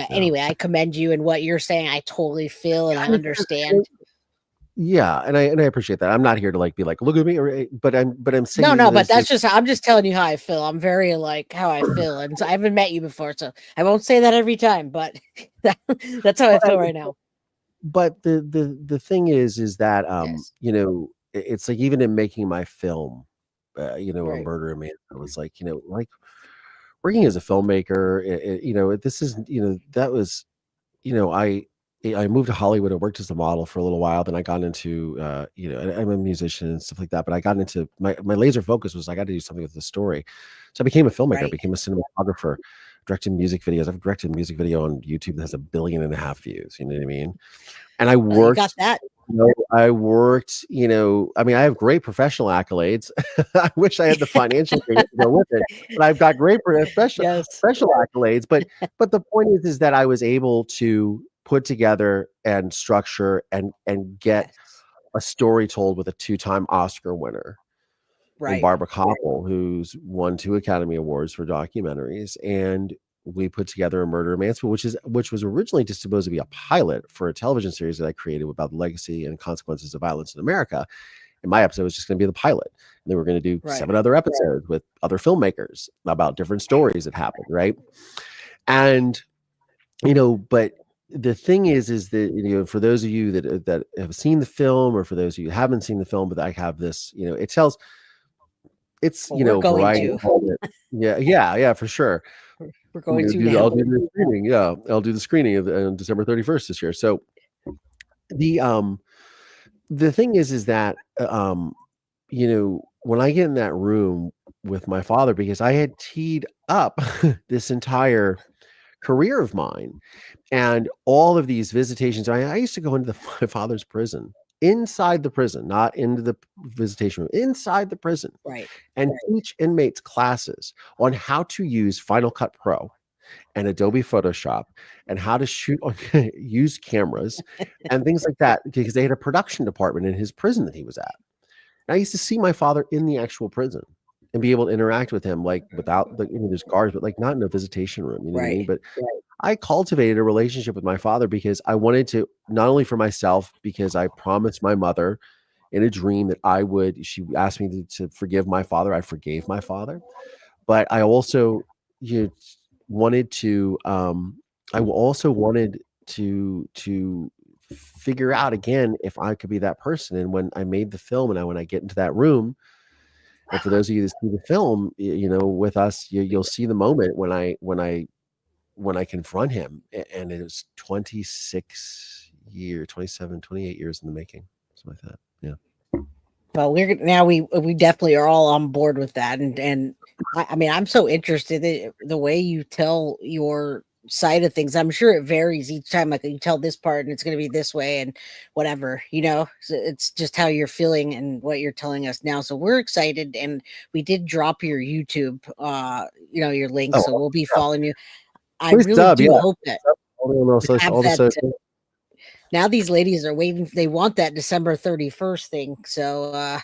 anyway, I commend you, and what you're saying, I totally feel and I understand. Yeah, and I appreciate that. I'm not here to like be like, look at me, but I'm saying no, but that's just, I'm just telling you how I feel. I'm very like how I feel, and so I haven't met you before, so I won't say that every time, but that's how I feel right now. But the thing is that it's like, even in making my film, a Murder Man, I was like, like working as a filmmaker, this is, that was, I moved to Hollywood. I worked as a model for a little while. Then I got into, I'm a musician and stuff like that. But I got into my laser focus was I got to do something with the story. So I became a filmmaker, I became a cinematographer, directed music videos. I've directed a music video on YouTube that has 1.5 billion views. You know what I mean? And I worked. You got that. I worked, I mean, I have great professional accolades. I wish I had the financial thing to go with it, but I've got great professional accolades. But the point is that I was able to put together and structure and get a story told with a 2-time Oscar winner, in Barbara Koppel, who's won 2 Academy Awards for documentaries. And we put together a Murder Emancipate, which was originally just supposed to be a pilot for a television series that I created about the legacy and consequences of violence in America. And my episode was just going to be the pilot. And then we're going to do 7 other episodes with other filmmakers about different stories that happened, right? And but the thing is that for those of you that have seen the film, or for those of you who haven't seen the film, but I have this, it tells. It's variety. Yeah, for sure. We're going to I'll do the screening. Yeah, I'll do the screening on December 31st this year. So the thing is that when I get in that room with my father, because I had teed up this entire career of mine and all of these visitations. I used to go into my father's prison, inside the prison, not into the visitation room, inside the prison, and teach inmates classes on how to use Final Cut Pro and Adobe Photoshop and how to shoot use cameras and things like that, because they had a production department in his prison that he was at. And I used to see my father in the actual prison and be able to interact with him, like without there's guards, but like not in a visitation room, you know what I mean? But I cultivated a relationship with my father because I wanted to, not only for myself, because I promised my mother in a dream that she asked me to forgive my father. I forgave my father, but I also wanted to, to figure out again if I could be that person. And when I made the film and when I get into that room, And for those of you that see the film, with us, you'll see the moment when I confront him, and it was 26 years, 27, 28 years in the making, something like that. Yeah. Well, we definitely are all on board with that, and I mean, I'm so interested in the way you tell your side of things. I'm sure it varies each time. Like you tell this part, and it's going to be this way, and whatever, So it's just how you're feeling and what you're telling us now. So we're excited, and we did drop your YouTube, your link, so we'll be following you. I Please really sub, do yeah. hope that All have the that. social. Now these ladies are waiting. They want that December 31st thing. So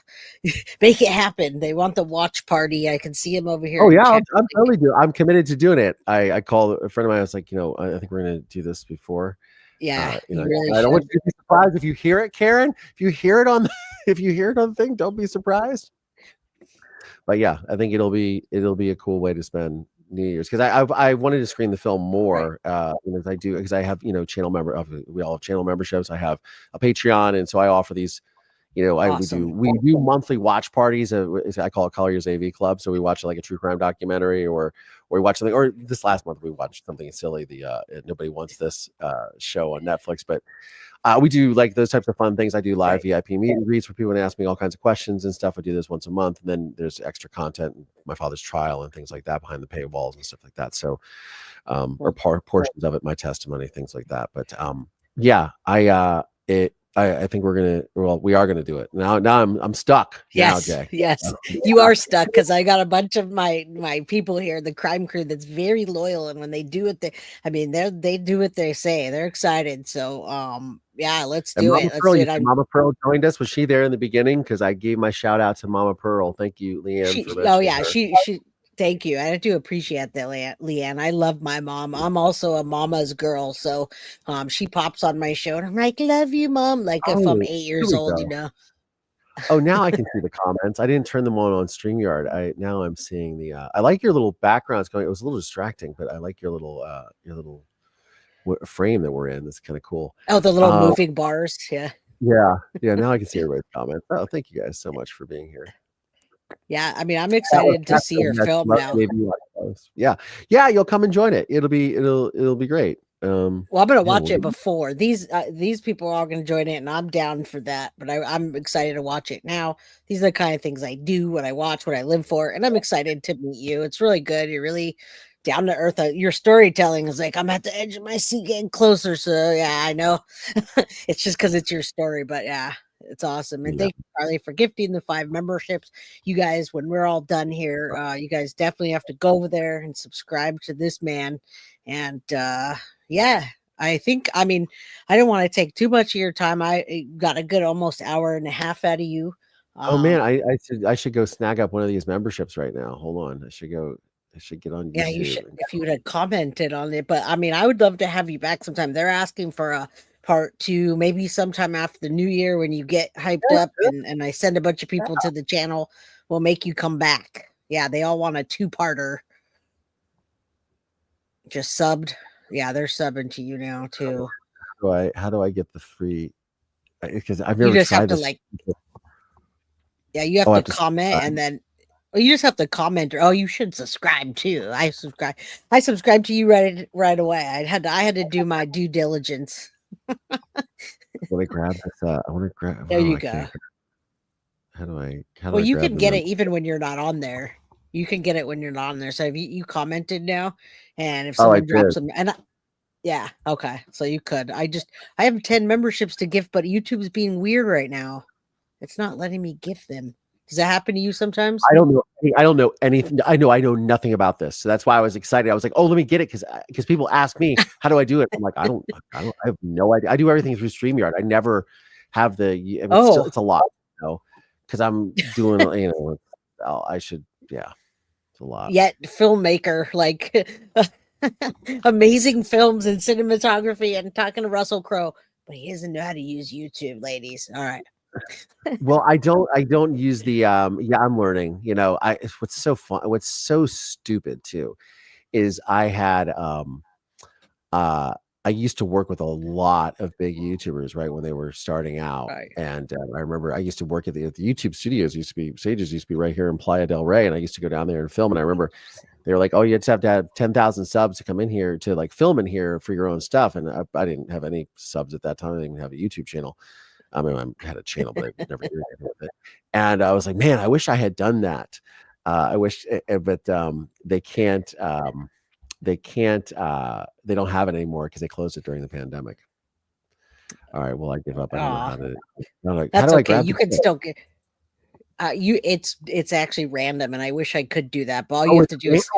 make it happen. They want the watch party. I can see them over here. Oh in yeah, chat. I'm totally doing. I'm committed to doing it. I called a friend of mine. I was like, I think we're gonna do this before. Yeah, You really I don't want should. you to be surprised if you hear it, Karen. If you hear it on the thing, don't be surprised. But yeah, I think it'll be a cool way to spend New Year's, because I wanted to screen the film more, as I do, because I have channel we all have channel memberships. I have a Patreon, and so I offer these. Awesome. We do monthly watch parties. I call it Collier's AV Club. So we watch like a true crime documentary, or we watch something. Or this last month we watched something silly, the Nobody Wants This show on Netflix. But we do like those types of fun things. I do live VIP meet and greets where people can ask me all kinds of questions and stuff. I do this once a month, and then there's extra content, my father's trial and things like that behind the paywalls and stuff like that. So, or portions of it, my testimony, things like that. But yeah, I think we are gonna do it now. Now I'm stuck. Yes, now, Jay. yes, you are stuck, because I got a bunch of my people here, the crime crew, that's very loyal, and when they do it, they do what they say. They're excited. So yeah, let's do it. Let's do it. Mama Pearl joined us. Was she there in the beginning? Because I gave my shout out to Mama Pearl. Thank you, Leanne, for mentioning her. She. Thank you. I do appreciate that, Leanne. I love my mom. I'm also a mama's girl, so she pops on my show, and I'm like, "Love you, mom." Like if I'm 8 years old, Oh, now I can see the comments. I didn't turn them on StreamYard. Now I'm seeing the. I like your little backgrounds going. It was a little distracting, but I like your little frame that we're in. That's kind of cool. Oh, the little moving bars. Yeah. Yeah. Now I can see everybody's comments. Oh, thank you guys so much for being here. Yeah, I mean, I'm excited to see your film now. Yeah, you'll come and join it. It'll be great. Well, I'm gonna watch it before these people are all gonna join it, and I'm down for that. But I'm excited to watch it now. These are the kind of things I do, what I watch, what I live for, and I'm excited to meet you. It's really good. You're really down to earth. Your storytelling is like, I'm at the edge of my seat getting closer. So yeah, I know. It's just because it's your story, but yeah. It's awesome. And thank you, Charlie, for gifting the 5 memberships. You guys, when we're all done here, you guys definitely have to go over there and subscribe to this man. And yeah, I don't want to take too much of your time. I got a good almost hour and a half out of you. Oh man, I should go snag up one of these memberships right now. Hold on. I should get on YouTube. Yeah, you should, if you would have commented on it. But I would love to have you back sometime. They're asking for a part 2, maybe sometime after the new year when you get hyped up, and I send a bunch of people to the channel. We'll make you come back. Yeah, they all want a 2-parter. Just subbed. Yeah, they're subbing to you now too. How do I get the free? Because I've never you just tried have this. You have to comment, and then you just have to comment. Or you should subscribe too. I subscribed to you right away. I had to do my due diligence. Let me grab this. I want to grab. There you go. How do I? Well, you can get it even when you're not on there. You can get it when you're not on there. So if you commented now, and if someone drops them, yeah, okay. So you could. I have 10 memberships to gift, but YouTube's being weird right now. It's not letting me gift them. Does that happen to you sometimes? I don't know anything. I know nothing about this. So that's why I was excited. I was like, oh, let me get it. Because people ask me, how do I do it? I'm like, I have no idea. I do everything through StreamYard. I never have it's a lot, because I'm doing, I should, yeah, it's a lot. Yet filmmaker, like amazing films and cinematography, and talking to Russell Crowe, but he doesn't know how to use YouTube, ladies. All right. Well, I don't use the I'm learning. What's so fun, what's so stupid too, is I had I used to work with a lot of big YouTubers right when they were starting out, Right. and I remember I used to work at the YouTube studios. Stages used to be right here in Playa del Rey, and I used to go down there and film. And I remember they were like, "Oh, you just have to have 10,000 subs to come in here to like film in here for your own stuff." And I didn't have any subs at that time. I didn't even have a YouTube channel. I mean, I had a channel, but I never did anything with it. And I was like, man, I wish I had done that. I wish, but they can't. They don't have it anymore because they closed it during the pandemic. All right, well, I give up. I don't know how to. That's how do I okay. grab You the can tip? still get. It's actually random, and I wish I could do that. But all Oh, you have it's to do is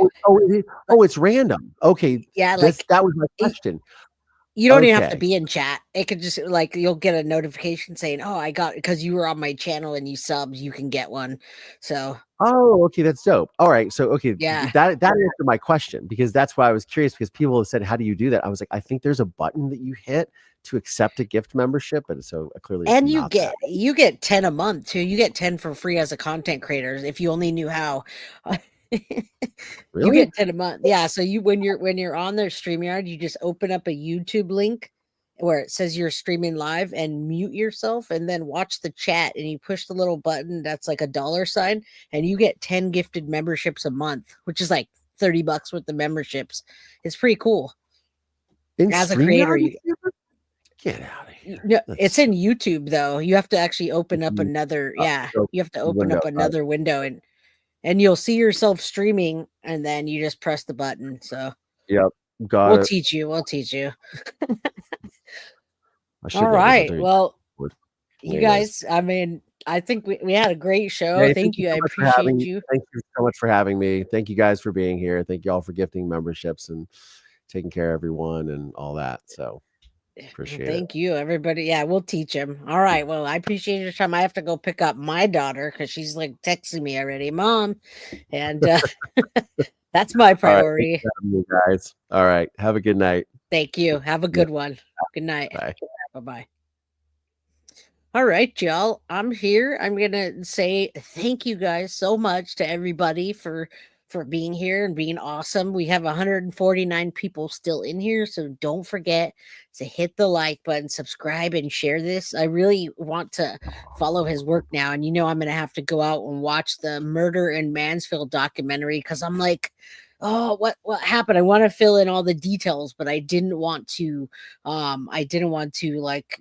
it's random. Okay, yeah, like that was my question. you don't even have to Okay. be in chat. It could just like you'll get a notification saying, "Oh, I got because you were on my channel and you subs, you can get one." So Oh, okay, that's dope. All right, so okay, yeah, that answered my question because that's why I was curious because people have said, "How do you do that?" I was like, I think there's a button that you hit to accept a gift membership, but so clearly it's and you not get that. 10 a month too. You get 10 for free as a content creator if you only knew how. You Really? get 10 a month. Yeah. So when you're on their StreamYard, you just open up a YouTube link where it says you're streaming live and mute yourself and then watch the chat and you push the little button that's like a $sign and you get 10 gifted memberships a month, which is like $30 with the memberships. It's pretty cool. In As a creator, StreamYard? you Get out of here. no, That's it's in YouTube though. You have to actually open up Mhm. another So you have to open window, up another window and you'll see yourself streaming and then you just press the button. So yep, got we'll it. teach you. We'll teach you. I should All know this. I right. thought Well, you you anyways. guys, I mean, I think we had a great show. Hey, thank Thank you you. I so much for having appreciate me. you. Thank you so much for having me. Thank you guys for being here. Thank you all for gifting memberships and taking care of everyone and all that. So appreciate it. Thank you, everybody. Yeah, we'll teach him. All right. Well, I appreciate your time. I have to go pick up my daughter because she's like texting me already, Mom. And that's my All right, thanks priority. for having me, guys. All right, have a good night. Thank you. Have a good one. Good night. Bye. Bye-bye. All right, y'all. I'm here. I'm gonna say thank you guys so much to everybody for being here and being awesome. We have 149 people still in here, so don't forget to hit the like button, subscribe, and share this. I really want to follow his work now, and I'm gonna have to go out and watch the Murder in Mansfield documentary because I'm like, oh, what happened? I want to fill in all the details, but I didn't want to like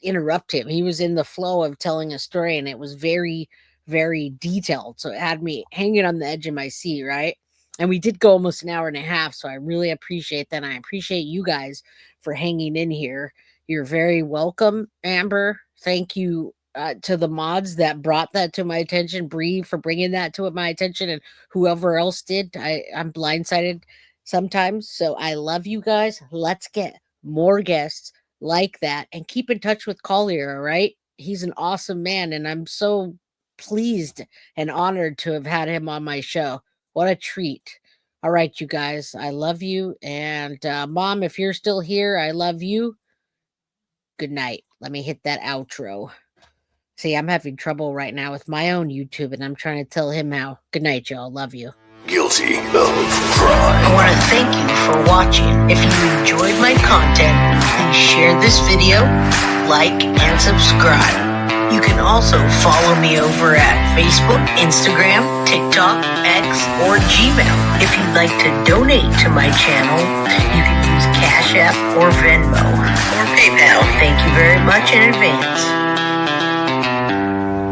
interrupt him. He was in the flow of telling a story and it was very, very detailed. So it had me hanging on the edge of my seat, right? And we did go almost an hour and a half. So I really appreciate that. And I appreciate you guys for hanging in here. You're very welcome, Amber. Thank you to the mods that brought that to my attention. Bree for bringing that to my attention and whoever else did. I'm blindsided sometimes. So I love you guys. Let's get more guests like that and keep in touch with Collier. All right. He's an awesome man. And I'm so pleased and honored to have had him on my show. What a treat. All right, you guys. I love you. And Mom, if you're still here, I love you. Good night. Let me hit that outro. See, I'm having trouble right now with my own YouTube and I'm trying to tell him how. Good night, y'all. Love you. Guilty of crime. I want to thank you for watching. If you enjoyed my content, please share this video, like, and subscribe. You can also follow me over at Facebook, Instagram, TikTok, X, or Gmail. If you'd like to donate to my channel, you can use Cash App or Venmo or PayPal. Thank you very much in advance.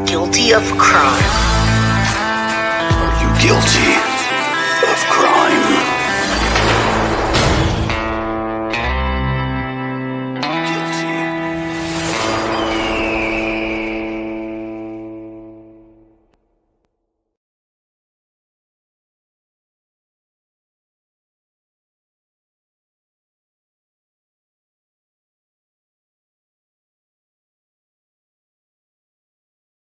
Guilty of crime. Are you guilty?